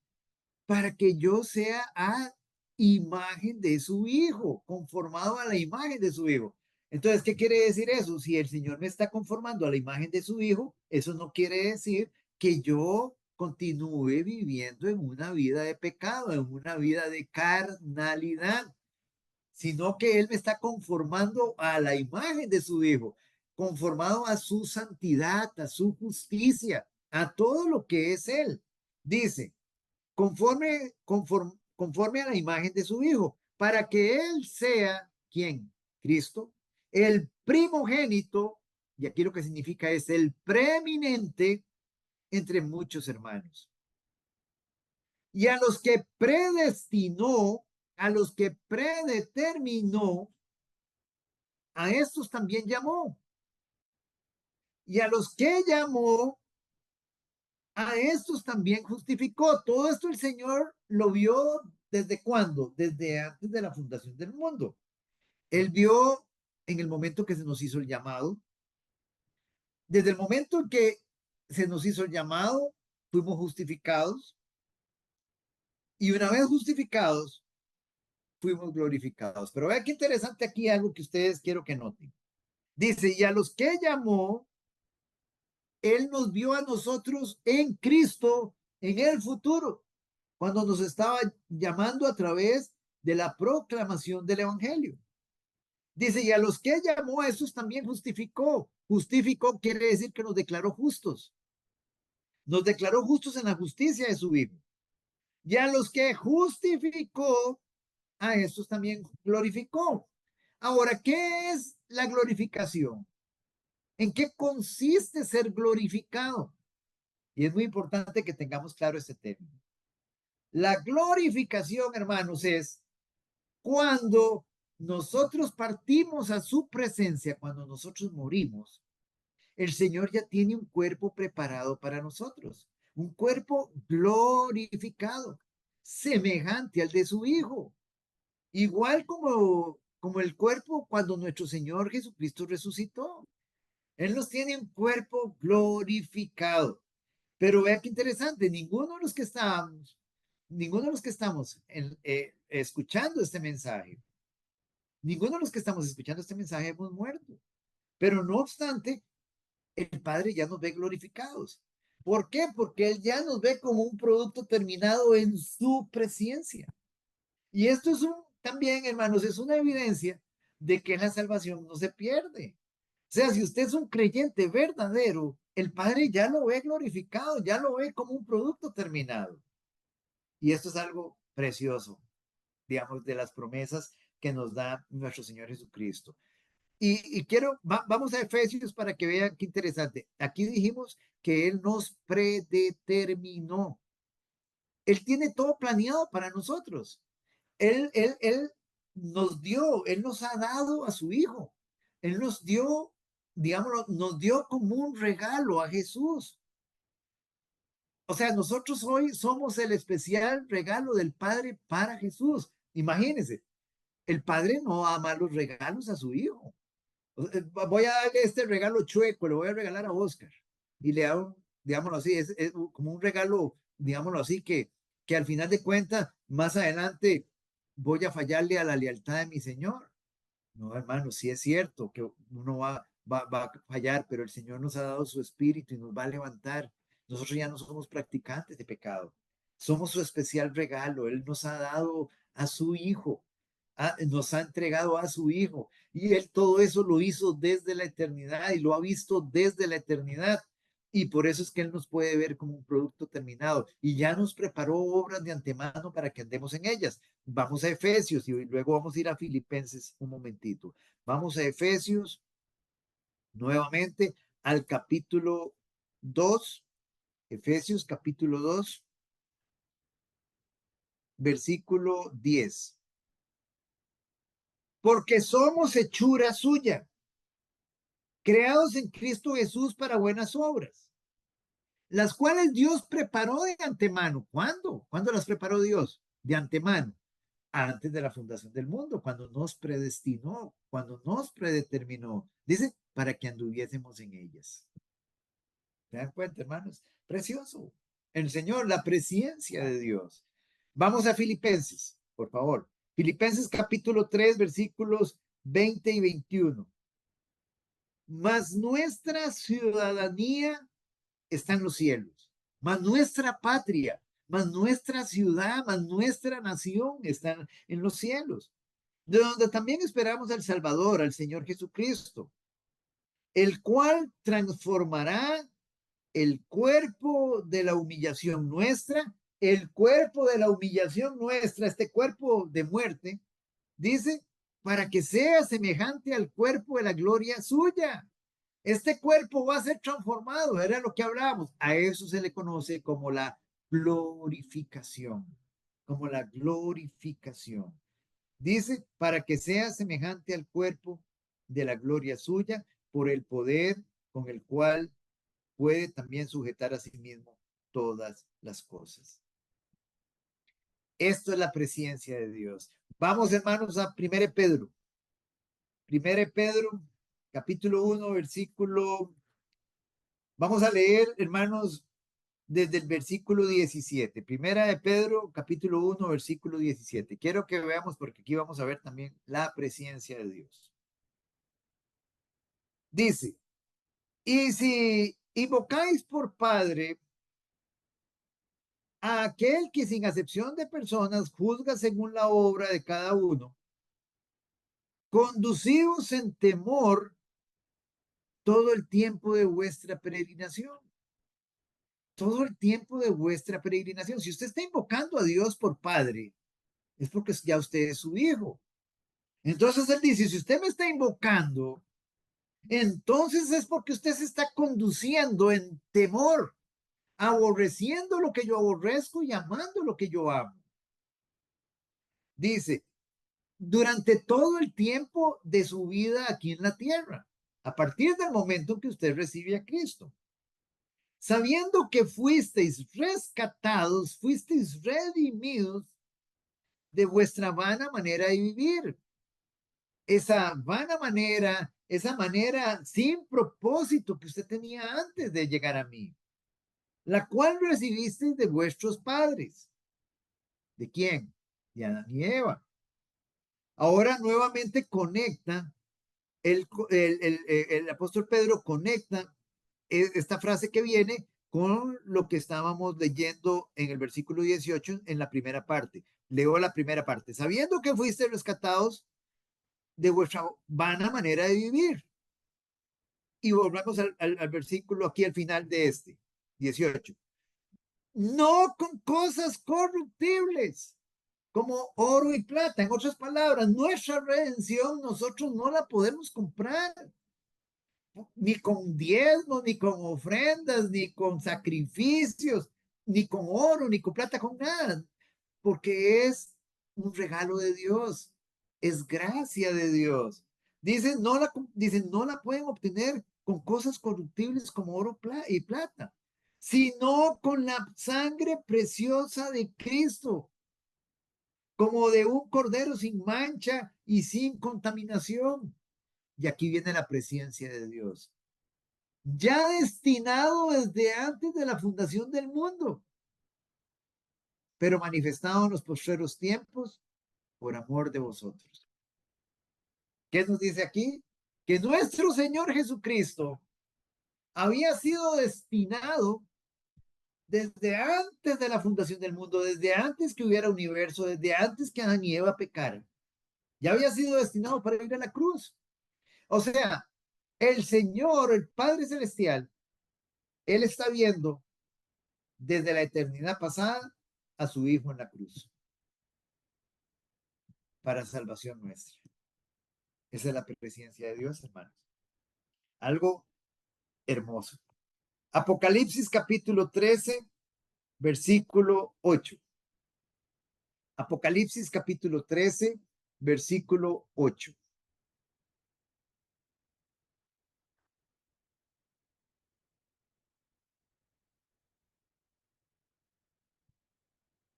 para que yo sea a imagen de su Hijo, conformado a la imagen de su Hijo. Entonces, ¿qué quiere decir eso? Si el Señor me está conformando a la imagen de su Hijo, eso no quiere decir que yo continúe viviendo en una vida de pecado, en una vida de carnalidad, sino que Él me está conformando a la imagen de su Hijo, conformado a su santidad, a su justicia, a todo lo que es Él. Dice, conforme a la imagen de su Hijo, para que Él sea, ¿quién? Cristo, el primogénito, y aquí lo que significa es el preeminente entre muchos hermanos. Y a los que predestinó, a los que predeterminó, a estos también llamó. Y a los que llamó, a estos también justificó. Todo esto el Señor lo vio desde cuándo? Desde antes de la fundación del mundo. Él vio en el momento que se nos hizo el llamado. Desde el momento en que se nos hizo el llamado, fuimos justificados. Y una vez justificados, fuimos glorificados. Pero vean qué interesante aquí algo que ustedes quiero que noten. Dice, y a los que llamó, Él nos vio a nosotros en Cristo en el futuro, cuando nos estaba llamando a través de la proclamación del Evangelio. Dice, y a los que llamó a esos también justificó. Justificó quiere decir que nos declaró justos. Nos declaró justos en la justicia de su Hijo. Y a los que justificó, a estos también glorificó. Ahora, ¿qué es la glorificación? ¿En qué consiste ser glorificado? Y es muy importante que tengamos claro este término. La glorificación, hermanos, es cuando nosotros partimos a su presencia, cuando nosotros morimos, el Señor ya tiene un cuerpo preparado para nosotros, un cuerpo glorificado, semejante al de su Hijo, igual como el cuerpo cuando nuestro Señor Jesucristo resucitó. Él nos tiene un cuerpo glorificado. Pero vea qué interesante, ninguno de los que estamos escuchando este mensaje, ninguno de los que estamos escuchando este mensaje hemos muerto. Pero no obstante, el Padre ya nos ve glorificados. ¿Por qué? Porque Él ya nos ve como un producto terminado en su presencia. Y esto es también, hermanos, es una evidencia de que la salvación no se pierde. O sea, si usted es un creyente verdadero, el Padre ya lo ve glorificado, ya lo ve como un producto terminado. Y esto es algo precioso, digamos, de las promesas que nos da nuestro Señor Jesucristo. Y vamos a Efesios para que vean qué interesante. Aquí dijimos que Él nos predeterminó. Él tiene todo planeado para nosotros. Él nos dio, Él nos ha dado a su Hijo. Él nos dio, digámoslo, nos dio como un regalo a Jesús. O sea, nosotros hoy somos el especial regalo del Padre para Jesús. Imagínense, el Padre no ama los regalos a su Hijo. Voy a darle este regalo chueco, le voy a regalar a Oscar. Y le hago, digámoslo así, es como un regalo, digámoslo así, que al final de cuentas, más adelante, voy a fallarle a la lealtad de mi Señor. No, hermano, sí es cierto que uno va a fallar, pero el Señor nos ha dado su espíritu y nos va a levantar. Nosotros ya no somos practicantes de pecado. Somos su especial regalo. Él nos ha dado a su Hijo. Nos ha entregado a su Hijo. Y Él todo eso lo hizo desde la eternidad y lo ha visto desde la eternidad. Y por eso es que Él nos puede ver como un producto terminado. Y ya nos preparó obras de antemano para que andemos en ellas. Vamos a Efesios y luego vamos a ir a Filipenses un momentito. Vamos a Efesios nuevamente al capítulo 2, Efesios capítulo 2, versículo 10. Porque somos hechura suya, creados en Cristo Jesús para buenas obras, las cuales Dios preparó de antemano. ¿Cuándo? ¿Cuándo las preparó Dios? De antemano, antes de la fundación del mundo, cuando nos predestinó, cuando nos predeterminó. Dice, para que anduviésemos en ellas. ¿Se dan cuenta, hermanos? Precioso. El Señor, la presencia de Dios. Vamos a Filipenses, por favor. Filipenses capítulo 3, versículos 20 y 21. Mas nuestra ciudadanía está en los cielos, mas nuestra patria, mas nuestra ciudad, mas nuestra nación está en los cielos, de donde también esperamos al Salvador, al Señor Jesucristo, el cual transformará el cuerpo de la humillación nuestra, el cuerpo de la humillación nuestra, este cuerpo de muerte, dice, para que sea semejante al cuerpo de la gloria suya. Este cuerpo va a ser transformado, era lo que hablábamos. A eso se le conoce como la glorificación, como la glorificación. Dice, para que sea semejante al cuerpo de la gloria suya, por el poder con el cual puede también sujetar a sí mismo todas las cosas. Esto es la presencia de Dios. Vamos, hermanos, a 1 Pedro. 1 Pedro, capítulo 1, versículo. Vamos a leer, hermanos, desde el versículo 17. Primera de Pedro, capítulo 1, versículo 17. Quiero que veamos porque aquí vamos a ver también la presencia de Dios. Dice, y si invocáis por Padre a aquel que sin acepción de personas juzga según la obra de cada uno, conducidos en temor todo el tiempo de vuestra peregrinación. Todo el tiempo de vuestra peregrinación. Si usted está invocando a Dios por Padre, es porque ya usted es su hijo. Entonces él dice, si usted me está invocando, entonces es porque usted se está conduciendo en temor, aborreciendo lo que yo aborrezco y amando lo que yo amo. Dice, durante todo el tiempo de su vida aquí en la tierra, a partir del momento que usted recibe a Cristo. Sabiendo que fuisteis rescatados, fuisteis redimidos de vuestra vana manera de vivir. Esa vana manera, esa manera sin propósito que usted tenía antes de llegar a mí, la cual recibisteis de vuestros padres. ¿De quién? De Adán y Eva. Ahora nuevamente conecta, el apóstol Pedro conecta esta frase que viene con lo que estábamos leyendo en el versículo 18 en la primera parte. Leo la primera parte. Sabiendo que fuiste rescatados de vuestra vana manera de vivir. Y volvemos al versículo aquí al final de este, 18. No con cosas corruptibles, como oro y plata. En otras palabras, nuestra redención nosotros no la podemos comprar, ni con diezmos, ni con ofrendas, ni con sacrificios, ni con oro, ni con plata, con nada, porque es un regalo de Dios, es gracia de Dios. Dicen, no la pueden obtener con cosas corruptibles como oro y plata, sino con la sangre preciosa de Cristo, como de un cordero sin mancha y sin contaminación. Y aquí viene la presencia de Dios, ya destinado desde antes de la fundación del mundo, pero manifestado en los postreros tiempos por amor de vosotros. ¿Qué nos dice aquí? Que nuestro Señor Jesucristo había sido destinado desde antes de la fundación del mundo, desde antes que hubiera universo, desde antes que Adán y Eva pecaran. Ya había sido destinado para ir a la cruz. O sea, el Señor, el Padre Celestial, Él está viendo desde la eternidad pasada a su Hijo en la cruz para salvación nuestra. Esa es la presencia de Dios, hermanos. Algo hermoso. Apocalipsis capítulo 13, versículo 8. Apocalipsis capítulo 13, versículo 8.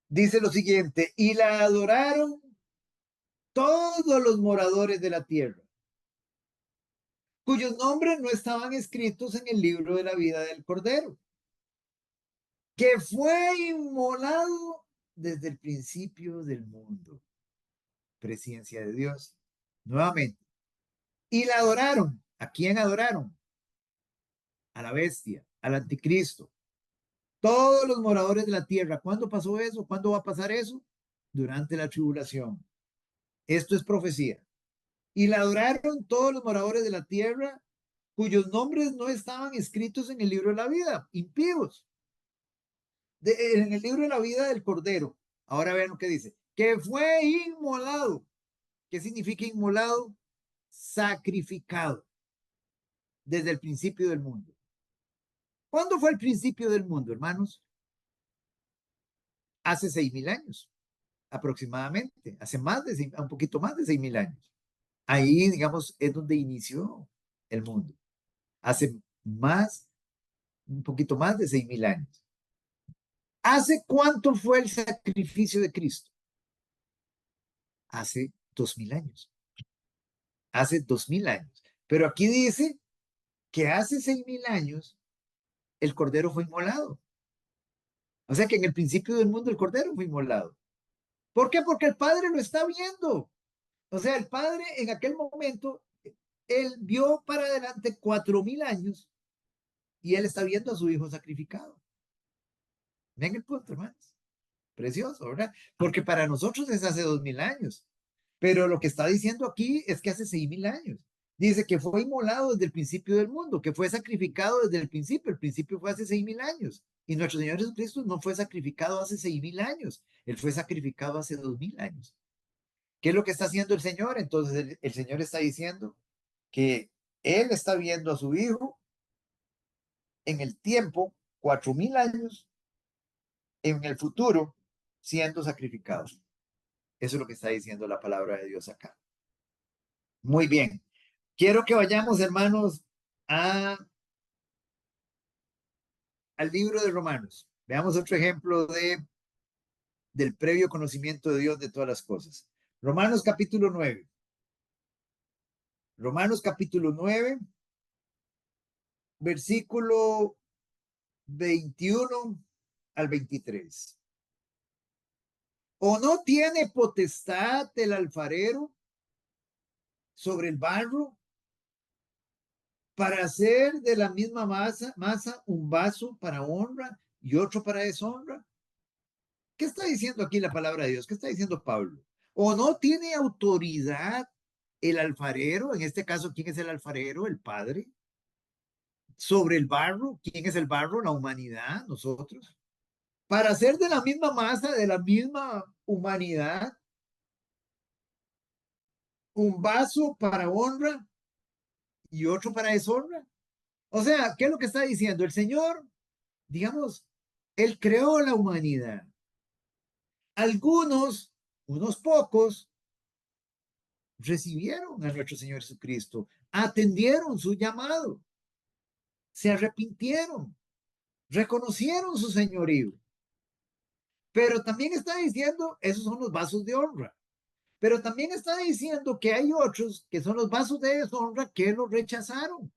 Dice lo siguiente, y la adoraron todos los moradores de la tierra, cuyos nombres no estaban escritos en el libro de la vida del Cordero, que fue inmolado desde el principio del mundo. Presencia de Dios. Nuevamente. Y la adoraron. ¿A quién adoraron? A la bestia, al anticristo. Todos los moradores de la tierra. ¿Cuándo pasó eso? ¿Cuándo va a pasar eso? Durante la tribulación. Esto es profecía. Y la adoraron todos los moradores de la tierra cuyos nombres no estaban escritos en el libro de la vida, impíos, en el libro de la vida del Cordero. Ahora vean lo que dice, que fue inmolado. ¿Qué significa inmolado? Sacrificado desde el principio del mundo. ¿Cuándo fue el principio del mundo, hermanos? Hace 6.000 años, aproximadamente, hace un poquito más de 6.000 años. Ahí, digamos, es donde inició el mundo. Hace un poquito más de 6.000 años. ¿Hace cuánto fue el sacrificio de Cristo? Hace 2.000 años. Hace 2.000 años. Pero aquí dice que hace 6.000 años el Cordero fue inmolado. O sea que en el principio del mundo el Cordero fue inmolado. ¿Por qué? Porque el Padre lo está viendo. O sea, el Padre en aquel momento, él vio para adelante 4.000 años y él está viendo a su hijo sacrificado. Ven el punto, hermanos. Precioso, ¿verdad? Porque para nosotros es hace 2.000 años. Pero lo que está diciendo aquí es que hace 6.000 años. Dice que fue inmolado desde el principio del mundo, que fue sacrificado desde el principio. El principio fue hace 6.000 años. Y nuestro Señor Jesucristo no fue sacrificado hace 6.000 años. Él fue sacrificado hace 2.000 años. ¿Qué es lo que está haciendo el Señor? Entonces el Señor está diciendo que Él está viendo a su Hijo en el tiempo, 4.000 años, en el futuro, siendo sacrificado. Eso es lo que está diciendo la palabra de Dios acá. Muy bien. Quiero que vayamos, hermanos, al libro de Romanos. Veamos otro ejemplo del previo conocimiento de Dios de todas las cosas. Romanos capítulo 9. Romanos capítulo 9, versículo 21 al 23. ¿O no tiene potestad el alfarero sobre el barro para hacer de la misma masa un vaso para honra y otro para deshonra? ¿Qué está diciendo aquí la palabra de Dios? ¿Qué está diciendo Pablo? ¿O no tiene autoridad el alfarero, en este caso, ¿quién es el alfarero? El Padre. Sobre el barro, ¿quién es el barro? La humanidad, nosotros. Para hacer de la misma masa, de la misma humanidad, un vaso para honra y otro para deshonra. O sea, ¿qué es lo que está diciendo? El Señor, digamos, Él creó la humanidad. Algunos, unos pocos, recibieron a nuestro Señor Jesucristo, atendieron su llamado, se arrepintieron, reconocieron su señorío. Pero también está diciendo, esos son los vasos de honra. Pero también está diciendo que hay otros que son los vasos de deshonra que lo rechazaron,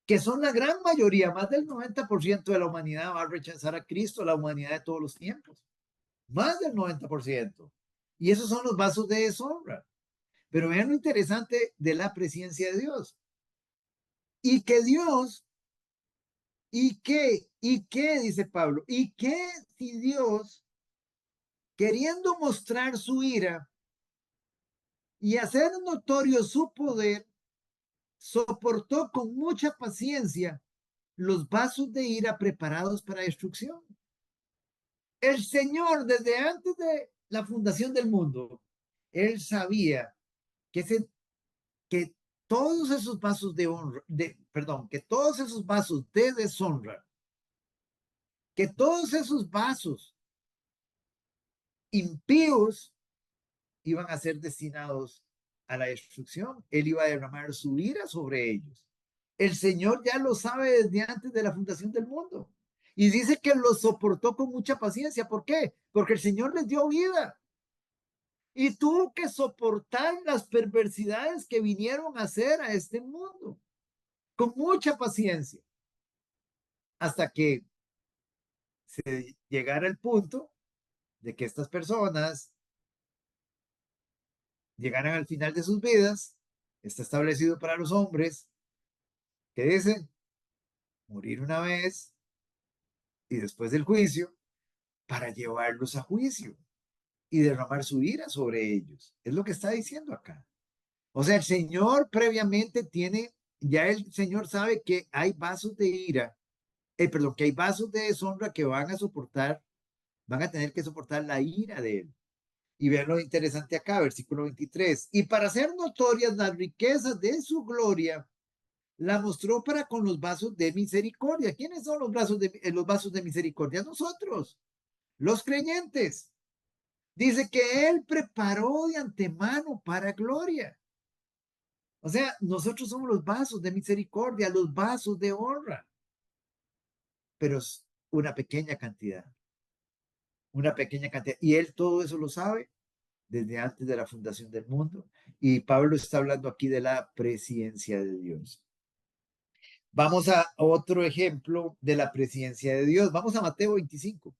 que son la gran mayoría, más del 90% de la humanidad va a rechazar a Cristo, la humanidad de todos los tiempos, más del 90%. Y esos son los vasos de deshonra. Pero vean lo interesante de la presencia de Dios. Y que Dios, dice Pablo, y que si Dios, queriendo mostrar su ira y hacer notorio su poder, soportó con mucha paciencia los vasos de ira preparados para destrucción. El Señor, desde antes de la fundación del mundo, Él sabía que, que todos esos vasos de honra, perdón, que todos esos vasos de deshonra, que todos esos vasos impíos iban a ser destinados a la destrucción. Él iba a derramar su ira sobre ellos. El Señor ya lo sabe desde antes de la fundación del mundo. Y dice que lo soportó con mucha paciencia. ¿Por qué? Porque el Señor les dio vida. Y tuvo que soportar las perversidades que vinieron a hacer a este mundo. Con mucha paciencia. Hasta que se llegara el punto de que estas personas llegaran al final de sus vidas. Está establecido para los hombres que dicen morir una vez y después del juicio para llevarlos a juicio y derramar su ira sobre ellos. Es lo que está diciendo acá. O sea, el Señor previamente tiene, ya el Señor sabe que hay vasos de ira, perdón, que hay vasos de deshonra que van a soportar, van a tener que soportar la ira de Él. Y vean lo interesante acá, versículo 23. Y para hacer notorias las riquezas de su gloria, la mostró para con los vasos de misericordia. ¿Quiénes son los vasos de misericordia? Nosotros, los creyentes. Dice que Él preparó de antemano para gloria. O sea, nosotros somos los vasos de misericordia, los vasos de honra, pero es una pequeña cantidad. Y Él todo eso lo sabe desde antes de la fundación del mundo. Y Pablo está hablando aquí de la presciencia de Dios. Vamos a otro ejemplo de la presciencia de Dios. Vamos a Mateo 25.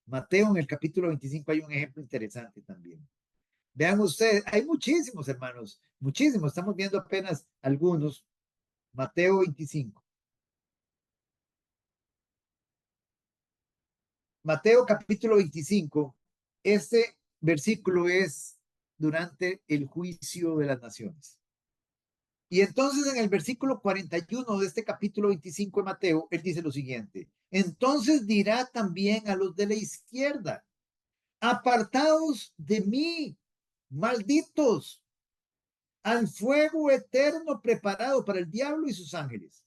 Mateo en el capítulo 25 hay un ejemplo interesante también. Vean ustedes, hay muchísimos hermanos, muchísimos. Estamos viendo apenas algunos. Mateo 25. Mateo capítulo 25. Este versículo es durante el juicio de las naciones. Y entonces en el versículo 41 de este capítulo 25 de Mateo, él dice lo siguiente. Entonces dirá también a los de la izquierda, apartaos de mí, malditos, al fuego eterno preparado para el diablo y sus ángeles.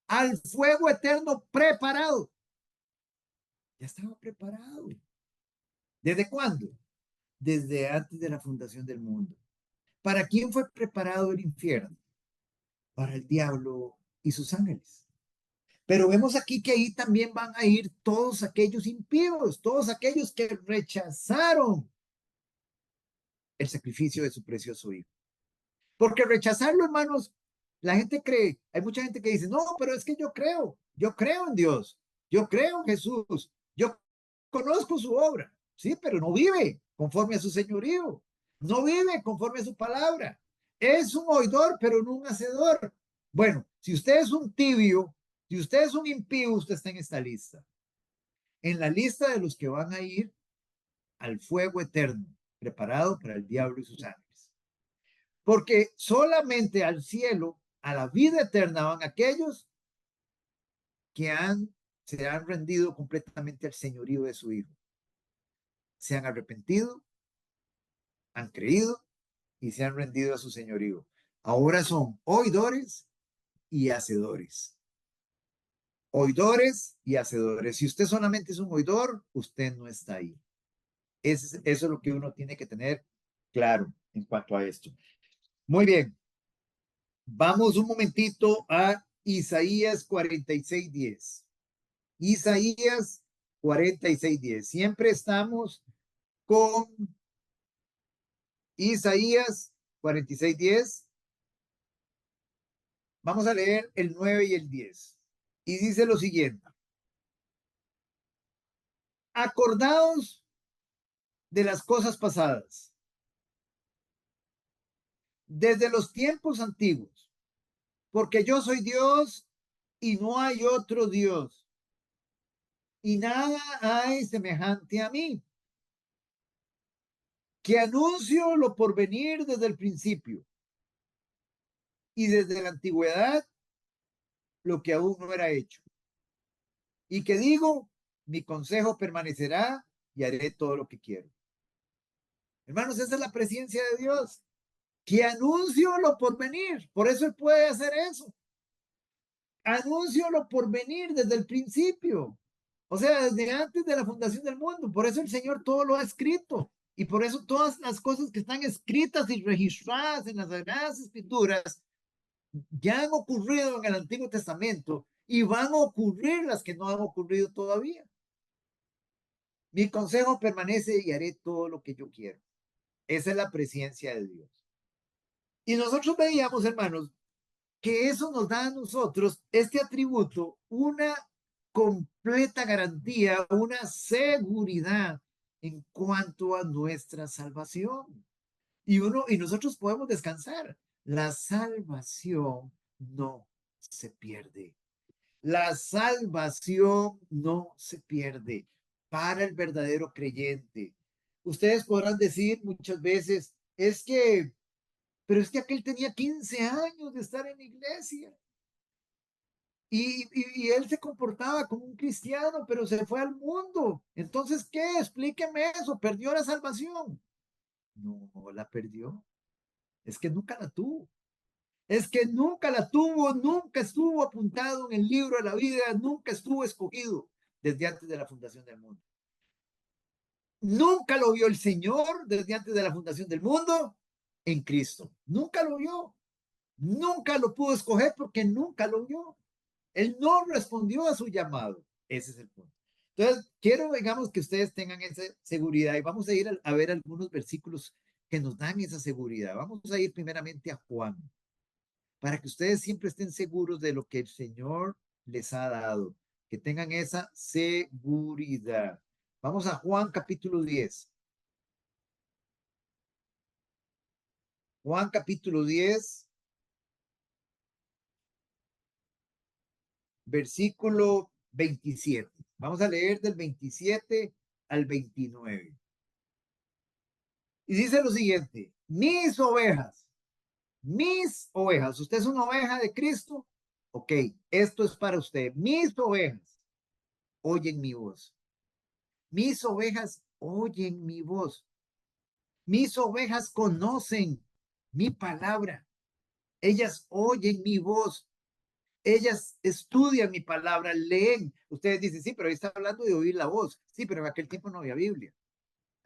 Al fuego eterno preparado. Ya estaba preparado. ¿Desde cuándo? Desde antes de la fundación del mundo. ¿Para quién fue preparado el infierno? Para el diablo y sus ángeles. Pero vemos aquí que ahí también van a ir todos aquellos impíos, todos aquellos que rechazaron el sacrificio de su precioso hijo. Porque rechazarlo, hermanos, la gente cree, hay mucha gente que dice, no, pero es que yo creo en Dios, yo creo en Jesús, yo conozco su obra, sí, pero no vive conforme a su señorío, no vive conforme a su palabra. Es un oidor, pero no un hacedor. Bueno, si usted es un tibio, si usted es un impío, usted está en esta lista. En la lista de los que van a ir al fuego eterno, preparado para el diablo y sus ángeles. Porque solamente al cielo, a la vida eterna, van aquellos que se han rendido completamente al señorío de su Hijo. Se han arrepentido, han creído y se han rendido a su señorío. Ahora son oidores y hacedores. Oidores y hacedores. Si usted solamente es un oidor, usted no está ahí. Eso es lo que uno tiene que tener claro en cuanto a esto. Muy bien. Vamos un momentito a Isaías 46:10. Isaías 46:10. Siempre estamos con Isaías 46:10. Vamos a leer el 9 y el 10. Y dice lo siguiente. Acordaos de las cosas pasadas, desde los tiempos antiguos, porque yo soy Dios y no hay otro Dios, y nada hay semejante a mí, que anuncio lo por venir desde el principio y desde la antigüedad lo que aún no era hecho. Y que digo, mi consejo permanecerá y haré todo lo que quiero. Hermanos, esa es la presencia de Dios, que anuncio lo por venir. Por eso Él puede hacer eso. Anuncio lo por venir desde el principio. O sea, desde antes de la fundación del mundo. Por eso el Señor todo lo ha escrito. Y por eso todas las cosas que están escritas y registradas en las Sagradas Escrituras ya han ocurrido en el Antiguo Testamento y van a ocurrir las que no han ocurrido todavía. Mi consejo permanece y haré todo lo que yo quiero. Esa es la presencia de Dios. Y nosotros veíamos, hermanos, que eso nos da a nosotros este atributo, una completa garantía, una seguridad en cuanto a nuestra salvación. Y nosotros podemos descansar. La salvación no se pierde. La salvación no se pierde para el verdadero creyente. Ustedes podrán decir muchas veces, pero es que aquel tenía 15 años de estar en la iglesia. Y él se comportaba como un cristiano, pero se fue al mundo. Entonces, ¿qué? Explíqueme eso. ¿Perdió la salvación? No, la perdió. Es que nunca la tuvo. Es que nunca la tuvo, nunca estuvo apuntado en el libro de la vida, nunca estuvo escogido desde antes de la fundación del mundo. Nunca lo vio el Señor desde antes de la fundación del mundo en Cristo. Nunca lo vio. Nunca lo pudo escoger porque nunca lo vio. Él no respondió a su llamado. Ese es el punto. Entonces, quiero, digamos, que ustedes tengan esa seguridad y vamos a ir a ver algunos versículos que nos dan esa seguridad. Vamos a ir primeramente a Juan, para que ustedes siempre estén seguros de lo que el Señor les ha dado, que tengan esa seguridad. Vamos a Juan capítulo 10. Juan capítulo 10, versículo 27. Vamos a leer del 27 al 29. Y dice lo siguiente, mis ovejas, ¿usted es una oveja de Cristo? Ok, esto es para usted. Mis ovejas oyen mi voz. Mis ovejas oyen mi voz. Mis ovejas conocen mi palabra. Ellas oyen mi voz. Ellas estudian mi palabra, leen. Ustedes dicen, sí, pero ahí está hablando de oír la voz. Sí, pero en aquel tiempo no había Biblia.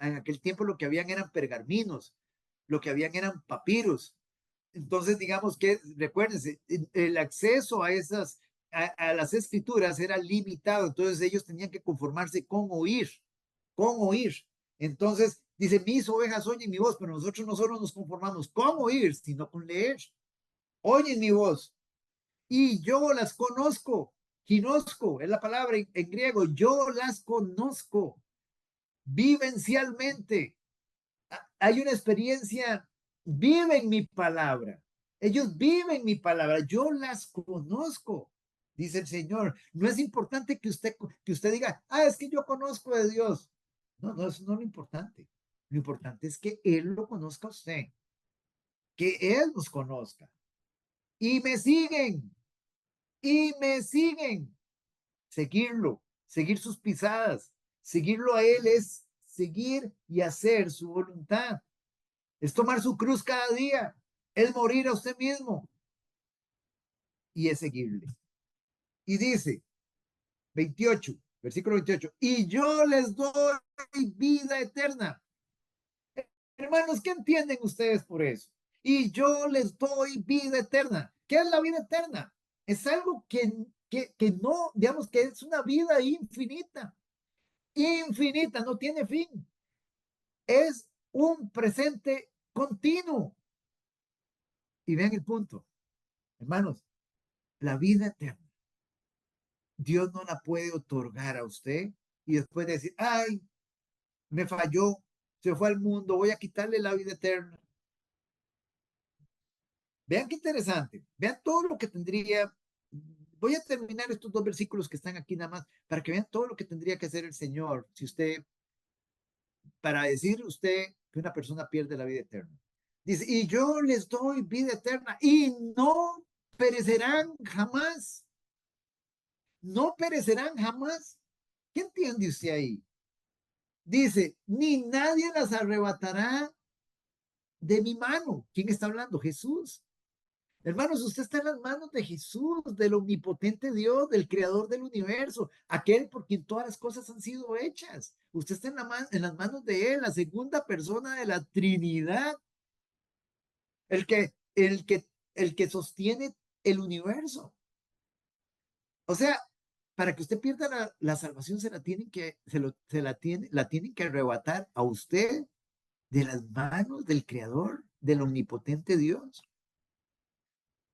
En aquel tiempo lo que habían eran pergaminos, lo que habían eran papiros. Entonces, digamos que, recuérdense, el acceso a las escrituras era limitado, entonces ellos tenían que conformarse con oír, con oír. Entonces, dice, mis ovejas oyen mi voz, pero nosotros no solo nos conformamos con oír, sino con leer. Oyen mi voz y yo las conozco. Ginosco es la palabra en griego, yo las conozco vivencialmente. Hay una experiencia, viven mi palabra. Ellos viven mi palabra, yo las conozco, dice el Señor. No es importante que usted diga, es que yo conozco de Dios. No, no, eso no es lo importante. Lo importante es que Él lo conozca a usted. que Él nos conozca. Y me siguen, y me siguen. Seguirlo, seguir sus pisadas, seguirlo a Él es seguir y hacer su voluntad. Es tomar su cruz cada día, es morir a usted mismo y es seguirle. Y dice, 28, versículo 28, y yo les doy vida eterna. Hermanos, ¿qué entienden ustedes por eso? Y yo les doy vida eterna. ¿Qué es la vida eterna? Es algo que no, digamos que es una vida infinita. Infinita, no tiene fin. Es un presente continuo. Y vean el punto, hermanos, la vida eterna. Dios no la puede otorgar a usted y después decir, ay, me falló, se fue al mundo, voy a quitarle la vida eterna. Vean qué interesante, vean todo lo que tendría. Voy a terminar estos dos versículos que están aquí nada más para que vean todo lo que tendría que hacer el Señor si usted, para decir usted que una persona pierde la vida eterna. Dice, y yo les doy vida eterna y no perecerán jamás. No perecerán jamás. ¿Qué entiende usted ahí? Dice, ni nadie las arrebatará de mi mano. ¿Quién está hablando? Jesús. Hermanos, usted está en las manos de Jesús, del omnipotente Dios, del creador del universo, aquel por quien todas las cosas han sido hechas. Usted está en las manos de Él, la segunda persona de la Trinidad, el que, el que, el que sostiene el universo. O sea, para que usted pierda la salvación, se la tienen que, la tienen que arrebatar a usted de las manos del creador, del omnipotente Dios.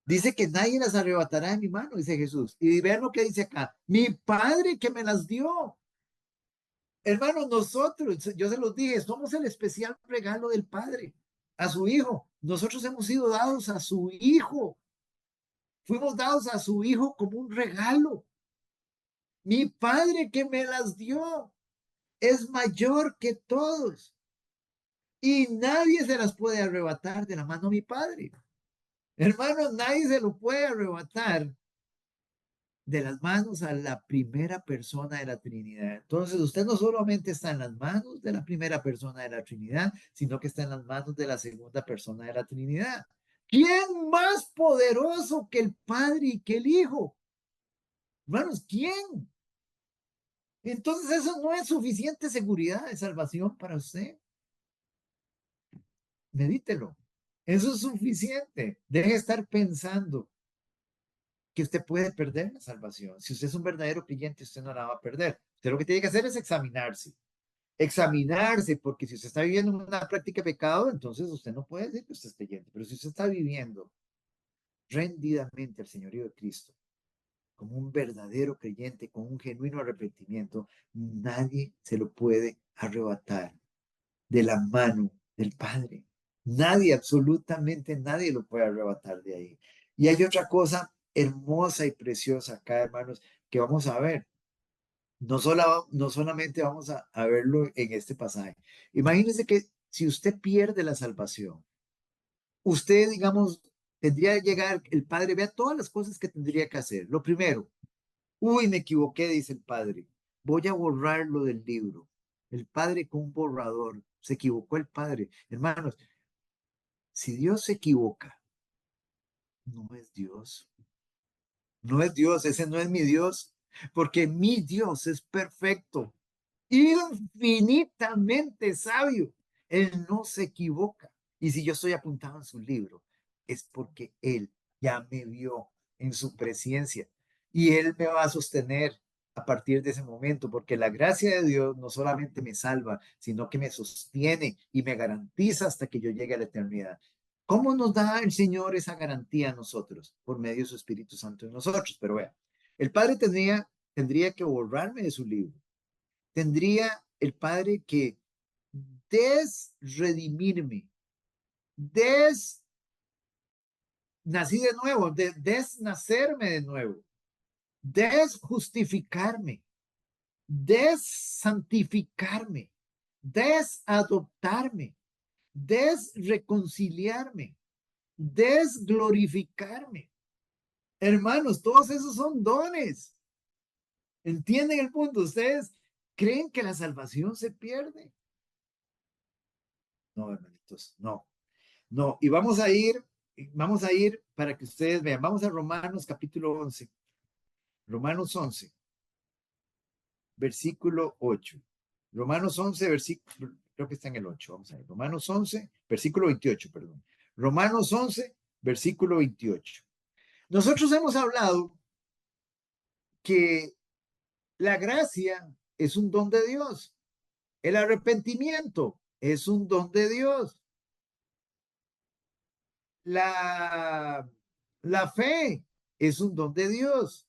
Dice que nadie las arrebatará de mi mano, dice Jesús. Y vean lo que dice acá. Mi Padre que me las dio. Hermanos, nosotros, yo se los dije, somos el especial regalo del Padre a su Hijo. Nosotros hemos sido dados a su Hijo. Fuimos dados a su Hijo como un regalo. Mi Padre que me las dio es mayor que todos. Y nadie se las puede arrebatar de la mano de mi Padre. Hermanos, nadie se lo puede arrebatar de las manos a la primera persona de la Trinidad. Entonces, usted no solamente está en las manos de la primera persona de la Trinidad, sino que está en las manos de la segunda persona de la Trinidad. ¿Quién más poderoso que el Padre y que el Hijo? Hermanos, ¿quién? Entonces, eso no es suficiente seguridad de salvación para usted. Medítelo. Eso es suficiente. Deje de estar pensando que usted puede perder la salvación. Si usted es un verdadero creyente, usted no la va a perder. Usted lo que tiene que hacer es examinarse. Examinarse, porque si usted está viviendo una práctica de pecado, entonces usted no puede decir que usted es creyente. Pero si usted está viviendo rendidamente al señorío de Cristo, como un verdadero creyente, con un genuino arrepentimiento, nadie se lo puede arrebatar de la mano del Padre. Nadie, absolutamente nadie lo puede arrebatar de ahí. Y hay otra cosa hermosa y preciosa acá, hermanos, que vamos a ver. No solamente vamos a verlo en este pasaje. Imagínense que si usted pierde la salvación, usted, digamos, tendría que llegar, el Padre, vea todas las cosas que tendría que hacer. Lo primero, uy, me equivoqué, dice el Padre. Voy a borrarlo del libro. El Padre con un borrador. Se equivocó el Padre. Hermanos, si Dios se equivoca, no es Dios. No es Dios, ese no es mi Dios, porque mi Dios es perfecto, infinitamente sabio. Él no se equivoca. Y si yo estoy apuntado en su libro, es porque Él ya me vio en su presencia y Él me va a sostener a partir de ese momento, porque la gracia de Dios no solamente me salva, sino que me sostiene y me garantiza hasta que yo llegue a la eternidad. ¿Cómo nos da el Señor esa garantía a nosotros? Por medio de su Espíritu Santo en nosotros. Pero vea, el Padre tendría que borrarme de su libro. Tendría el Padre que desredimirme, nací de nuevo, desnacerme de nuevo, desjustificarme, desantificarme, desadoptarme, desreconciliarme. desglorificarme. Hermanos, todos esos son dones. ¿Entienden el punto? ¿Ustedes creen que la salvación se pierde? No, hermanitos, no, no. Y vamos a ir para que ustedes vean. Vamos a Romanos capítulo 11. Romanos 11, versículo 8. Romanos 11, versículo, creo que está en el 8. Vamos a ver. Romanos 11, versículo 28, perdón. Romanos 11, versículo 28. Nosotros hemos hablado que la gracia es un don de Dios. El arrepentimiento es un don de Dios. La fe es un don de Dios.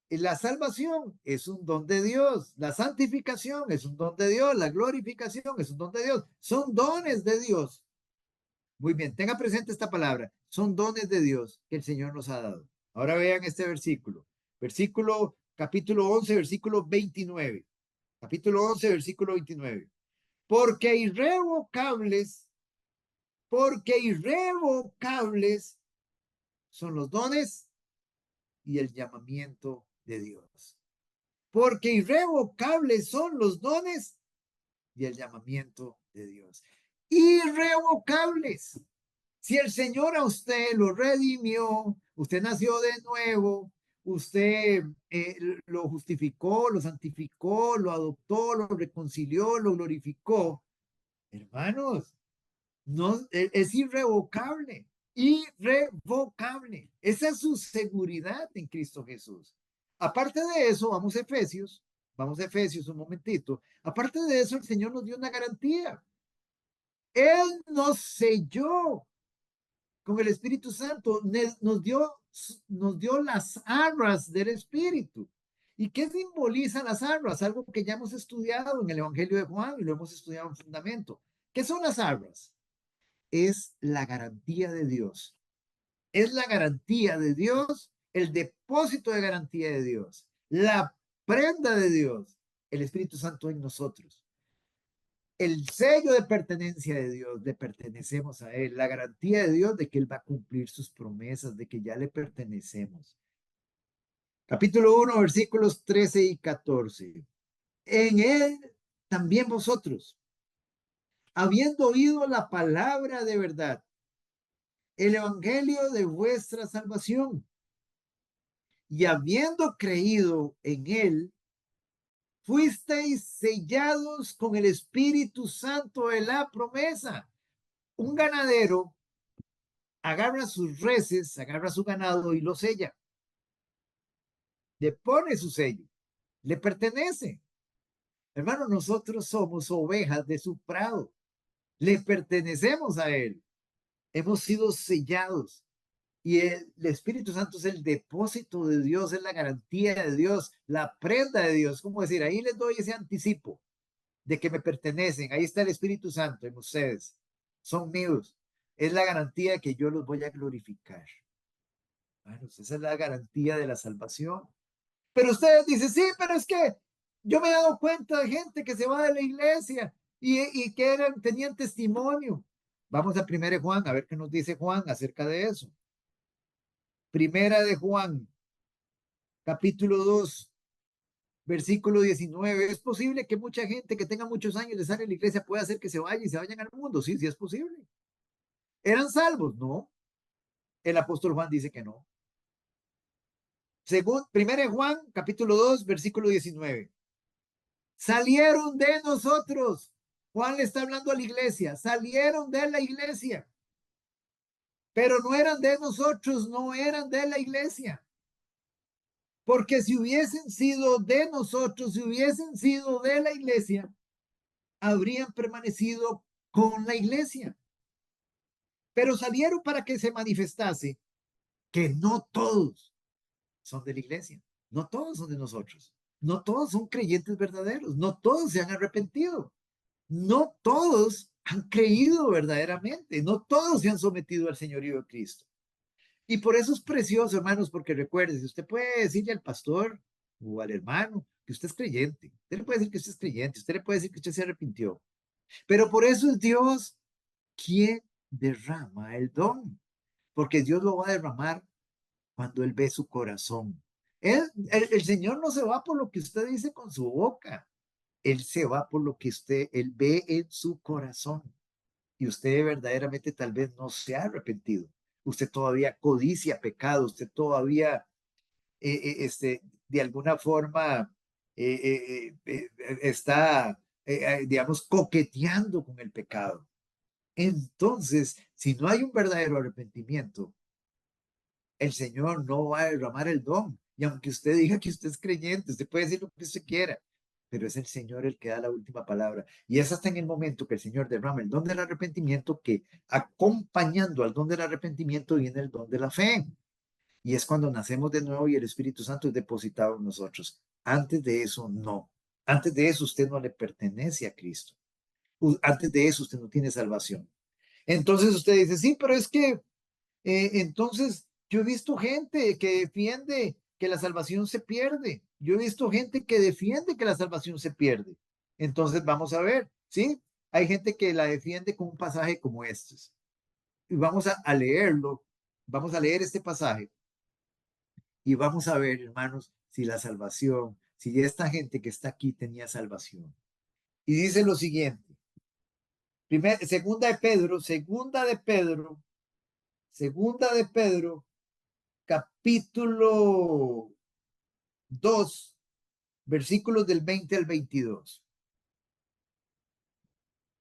La salvación es un don de Dios. La santificación es un don de Dios. La glorificación es un don de Dios. Son dones de Dios. Muy bien, tenga presente esta palabra. Son dones de Dios que el Señor nos ha dado. Ahora vean este versículo. Versículo, capítulo 11, versículo 29. Capítulo 11, versículo 29. Porque irrevocables, porque irrevocables son los dones y el llamamiento de Dios. Porque irrevocables son los dones y el llamamiento de Dios. Irrevocables. Si el Señor a usted lo redimió, usted nació de nuevo, usted lo justificó, lo santificó, lo adoptó, lo reconcilió, lo glorificó, hermanos, no, es irrevocable, irrevocable. Esa es su seguridad en Cristo Jesús. Aparte de eso, vamos a Efesios un momentito. Aparte de eso, el Señor nos dio una garantía. Él nos selló con el Espíritu Santo, nos dio las arras del Espíritu. ¿Y qué simbolizan las arras? Algo que ya hemos estudiado en el Evangelio de Juan y lo hemos estudiado en fundamento. ¿Qué son las arras? Es la garantía de Dios. Es la garantía de Dios, el depósito de garantía de Dios, la prenda de Dios, el Espíritu Santo en nosotros. El sello de pertenencia de Dios, le pertenecemos a Él, la garantía de Dios de que Él va a cumplir sus promesas, de que ya le pertenecemos. Capítulo 1, versículos 13 y 14. En Él también vosotros, habiendo oído la palabra de verdad, el evangelio de vuestra salvación, y habiendo creído en Él, fuisteis sellados con el Espíritu Santo de la promesa. Un ganadero agarra sus reses, agarra su ganado y lo sella. Le pone su sello. Le pertenece. Hermano, nosotros somos ovejas de su prado. Le pertenecemos a Él. Hemos sido sellados. Y el Espíritu Santo es el depósito de Dios, es la garantía de Dios, la prenda de Dios. ¿Cómo decir? Ahí les doy ese anticipo de que me pertenecen. Ahí está el Espíritu Santo en ustedes. Son míos. Es la garantía de que yo los voy a glorificar. Bueno, esa es la garantía de la salvación. Pero ustedes dicen, sí, pero es que yo me he dado cuenta de gente que se va de la iglesia y que tenían testimonio. Vamos a Primera de Juan, a ver qué nos dice Juan acerca de eso. Primera de Juan, capítulo 2, versículo 19. ¿Es posible que mucha gente que tenga muchos años de estar en la iglesia pueda hacer que se vaya y se vayan al mundo? Sí, sí es posible. ¿Eran salvos? No. El apóstol Juan dice que no. Según Primera de Juan, capítulo 2, versículo 19. Salieron de nosotros. Juan le está hablando a la iglesia. Salieron de la iglesia. Pero no eran de nosotros, no eran de la iglesia. Porque si hubiesen sido de nosotros, si hubiesen sido de la iglesia, habrían permanecido con la iglesia. Pero salieron para que se manifestase que no todos son de la iglesia. No todos son de nosotros. No todos son creyentes verdaderos. No todos se han arrepentido. No todos han creído verdaderamente, no todos se han sometido al señorío de Cristo. Y por eso es precioso, hermanos, porque recuerde, si usted puede decirle al pastor o al hermano que usted es creyente, usted le puede decir que usted es creyente, usted le puede decir que usted se arrepintió, pero por eso es Dios quien derrama el don. porque Dios lo va a derramar cuando Él ve su corazón. El Señor no se va por lo que usted dice con su boca. Él se va por lo que Él ve en su corazón. Y usted verdaderamente tal vez no se ha arrepentido. Usted todavía codicia pecado, usted todavía, de alguna forma, está, digamos, coqueteando con el pecado. Entonces, si no hay un verdadero arrepentimiento, el Señor no va a derramar el don. Y aunque usted diga que usted es creyente, usted puede decir lo que usted quiera, pero es el Señor el que da la última palabra. Y es hasta en el momento que el Señor derrama el don del arrepentimiento que acompañando al don del arrepentimiento viene el don de la fe. Y es cuando nacemos de nuevo y el Espíritu Santo es depositado en nosotros. Antes de eso, no. Antes de eso, usted no le pertenece a Cristo. Antes de eso, usted no tiene salvación. Entonces usted dice, sí, pero es que entonces yo he visto gente que defiende que la salvación se pierde. Yo he visto gente que defiende que la salvación se pierde. Entonces vamos a ver, ¿sí? Hay gente que la defiende con un pasaje como este. Y vamos a leerlo. Vamos a leer este pasaje y vamos a ver, hermanos, si la salvación, si esta gente que está aquí tenía salvación. Y dice lo siguiente. Segunda de Pedro, capítulo 2, versículos del 20 al 22.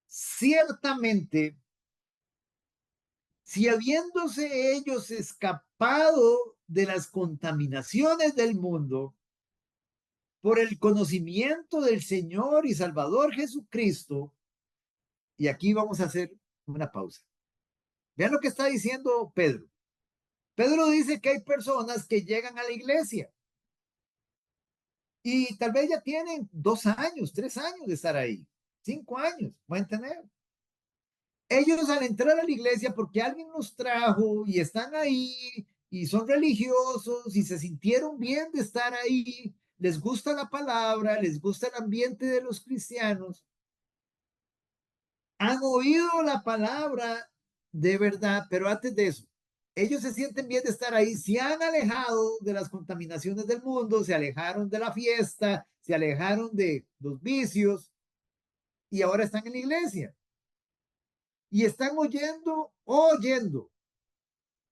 Ciertamente, si habiéndose ellos escapado de las contaminaciones del mundo por el conocimiento del Señor y Salvador Jesucristo, y aquí vamos a hacer una pausa. Vean lo que está diciendo Pedro. Pedro dice que hay personas que llegan a la iglesia y tal vez ya tienen 2 años, 3 años de estar ahí, 5 años, pueden tener. Ellos al entrar a la iglesia porque alguien los trajo y están ahí y son religiosos y se sintieron bien de estar ahí, les gusta la palabra, les gusta el ambiente de los cristianos, han oído la palabra de verdad, pero antes de eso, ellos se sienten bien de estar ahí, se han alejado de las contaminaciones del mundo, se alejaron de la fiesta, se alejaron de los vicios y ahora están en la iglesia y están oyendo.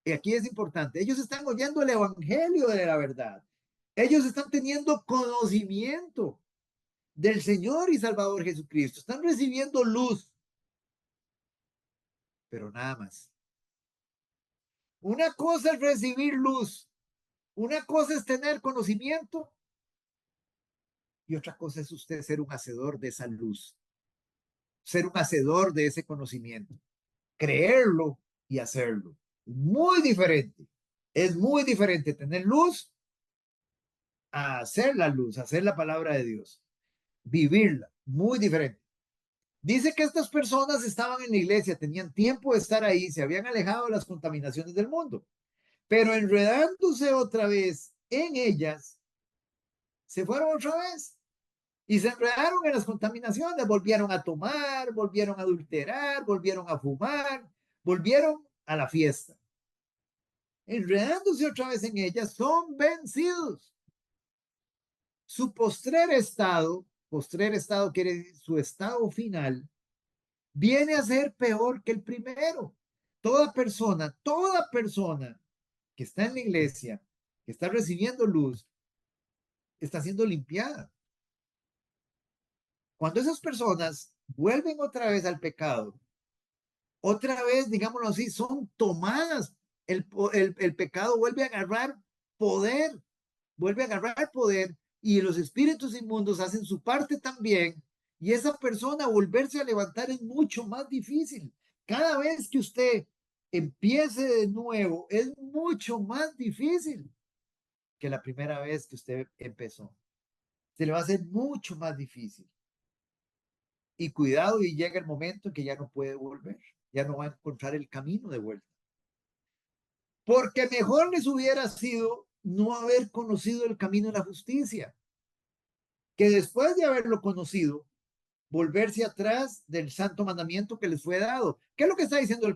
Y aquí es importante, ellos están oyendo el evangelio de la verdad. Ellos están teniendo conocimiento del Señor y Salvador Jesucristo. Están recibiendo luz, pero nada más. Una cosa es recibir luz, una cosa es tener conocimiento y otra cosa es usted ser un hacedor de esa luz, ser un hacedor de ese conocimiento, creerlo y hacerlo. Muy diferente. Es muy diferente tener luz a hacer la luz, hacer la palabra de Dios, vivirla. Muy diferente. Dice que estas personas estaban en la iglesia, tenían tiempo de estar ahí, se habían alejado de las contaminaciones del mundo, pero enredándose otra vez en ellas, se fueron otra vez y se enredaron en las contaminaciones, volvieron a tomar, volvieron a adulterar, volvieron a fumar, volvieron a la fiesta. Enredándose otra vez en ellas, son vencidos. Su postrer estado quiere decir su estado final, viene a ser peor que el primero. Toda persona que está en la iglesia, que está recibiendo luz, está siendo limpiada. Cuando esas personas vuelven otra vez al pecado, otra vez, digámoslo así, son tomadas. El pecado vuelve a agarrar poder y los espíritus inmundos hacen su parte también. Y esa persona volverse a levantar es mucho más difícil. Cada vez que usted empiece de nuevo, es mucho más difícil que la primera vez que usted empezó. Se le va a hacer mucho más difícil. Y cuidado y llega el momento en que ya no puede volver, ya no va a encontrar el camino de vuelta. Porque mejor les hubiera sido no haber conocido el camino de la justicia, que después de haberlo conocido, volverse atrás del santo mandamiento que les fue dado. ¿Qué es lo que está diciendo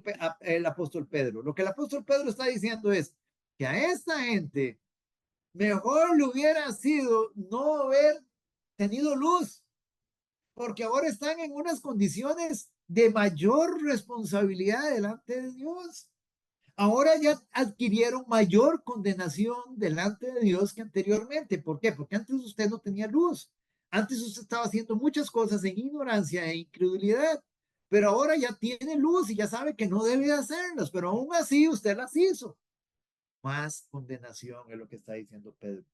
el apóstol Pedro? Lo que el apóstol Pedro está diciendo es que a esta gente mejor le hubiera sido no haber tenido luz, porque ahora están en unas condiciones de mayor responsabilidad delante de Dios. Ahora ya adquirieron mayor condenación delante de Dios que anteriormente. ¿Por qué? Porque antes usted no tenía luz. Antes usted estaba haciendo muchas cosas en ignorancia e incredulidad, pero ahora ya tiene luz y ya sabe que no debe hacerlas, pero aún así usted las hizo. Más condenación es lo que está diciendo Pedro.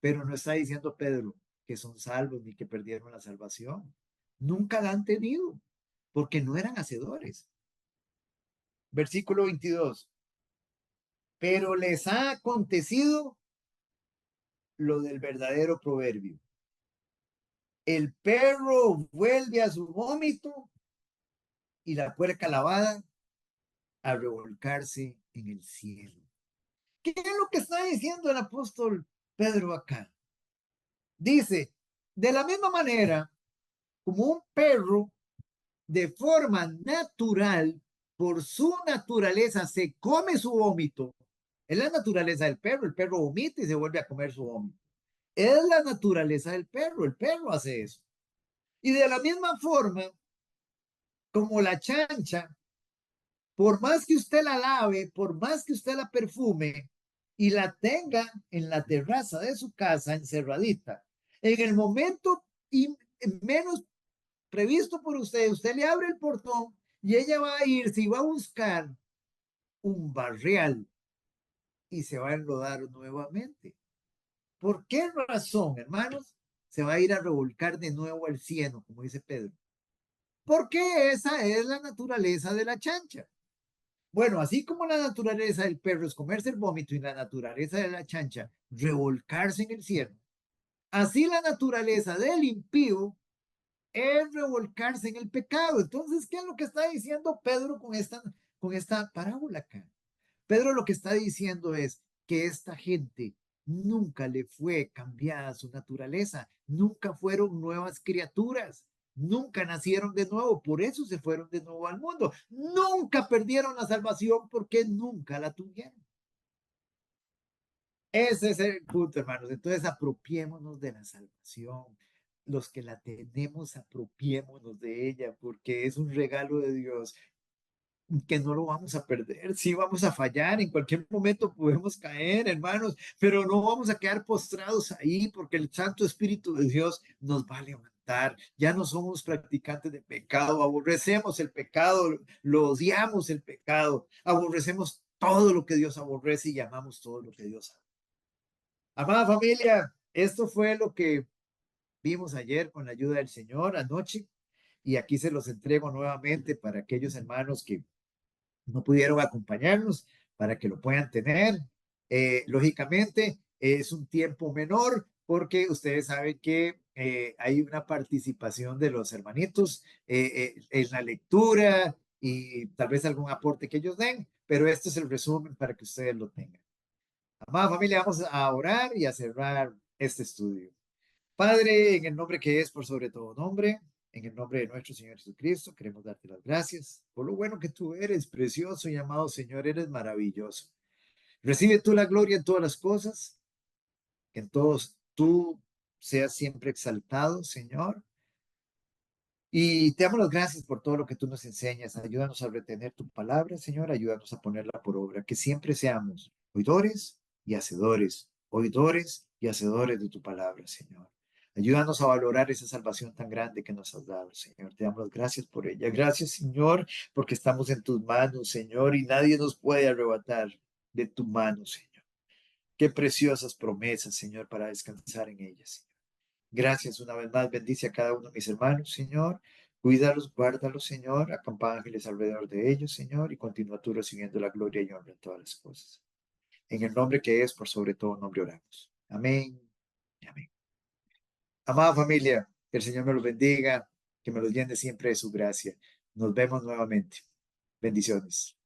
Pero no está diciendo Pedro que son salvos ni que perdieron la salvación. Nunca la han tenido, porque no eran hacedores. Versículo 22. Pero les ha acontecido lo del verdadero proverbio. El perro vuelve a su vómito y la puerca lavada a revolcarse en el cielo. ¿Qué es lo que está diciendo el apóstol Pedro acá? Dice, de la misma manera como un perro de forma natural, por su naturaleza, se come su vómito. Es la naturaleza del perro. El perro vomita y se vuelve a comer su vómito. Es la naturaleza del perro. El perro hace eso. Y de la misma forma, como la chancha, por más que usted la lave, por más que usted la perfume y la tenga en la terraza de su casa encerradita, en el momento menos previsto por usted, usted le abre el portón y ella va a irse y va a buscar un barrial y se va a enlodar nuevamente. ¿Por qué razón, hermanos? Se va a ir a revolcar de nuevo al cielo, como dice Pedro. Porque esa es la naturaleza de la chancha. Bueno, así como la naturaleza del perro es comerse el vómito y la naturaleza de la chancha revolcarse en el cielo, así la naturaleza del impío es revolcarse en el pecado. Entonces, ¿qué es lo que está diciendo Pedro con esta parábola acá? Pedro lo que está diciendo es que esta gente nunca le fue cambiada su naturaleza, nunca fueron nuevas criaturas, nunca nacieron de nuevo, por eso se fueron de nuevo al mundo, nunca perdieron la salvación porque nunca la tuvieron. Ese es el punto, hermanos. Entonces, apropiémonos de la salvación. Los que la tenemos, apropiémonos de ella, porque es un regalo de Dios que no lo vamos a perder. Sí, vamos a fallar, en cualquier momento podemos caer, hermanos, pero no vamos a quedar postrados ahí, porque el Santo Espíritu de Dios nos va a levantar. Ya no somos practicantes de pecado, aborrecemos el pecado, lo odiamos el pecado, aborrecemos todo lo que Dios aborrece y amamos todo lo que Dios ama. Amada familia, esto fue lo que vimos ayer con la ayuda del Señor anoche y aquí se los entrego nuevamente para aquellos hermanos que no pudieron acompañarnos, para que lo puedan tener. Lógicamente es un tiempo menor porque ustedes saben que hay una participación de los hermanitos en la lectura y tal vez algún aporte que ellos den, pero este es el resumen para que ustedes lo tengan. Amada familia, vamos a orar y a cerrar este estudio. Padre, en el nombre que es por sobre todo nombre, en el nombre de nuestro Señor Jesucristo, queremos darte las gracias por lo bueno que tú eres, precioso y amado Señor, eres maravilloso. Recibe tú la gloria en todas las cosas, que en todos tú seas siempre exaltado, Señor. Y te damos las gracias por todo lo que tú nos enseñas. Ayúdanos a retener tu palabra, Señor. Ayúdanos a ponerla por obra. Que siempre seamos oidores y hacedores de tu palabra, Señor. Ayúdanos a valorar esa salvación tan grande que nos has dado, Señor. Te damos las gracias por ella. Gracias, Señor, porque estamos en tus manos, Señor, y nadie nos puede arrebatar de tu mano, Señor. Qué preciosas promesas, Señor, para descansar en ellas, Señor. Gracias una vez más. Bendice a cada uno de mis hermanos, Señor. Cuídalos, guárdalos, Señor. Acampa ángeles alrededor de ellos, Señor. Y continúa tú recibiendo la gloria y honra en todas las cosas. En el nombre que es, por sobre todo nombre oramos. Amén. Amén. Amada familia, que el Señor me los bendiga, que me los llene siempre de su gracia. Nos vemos nuevamente. Bendiciones.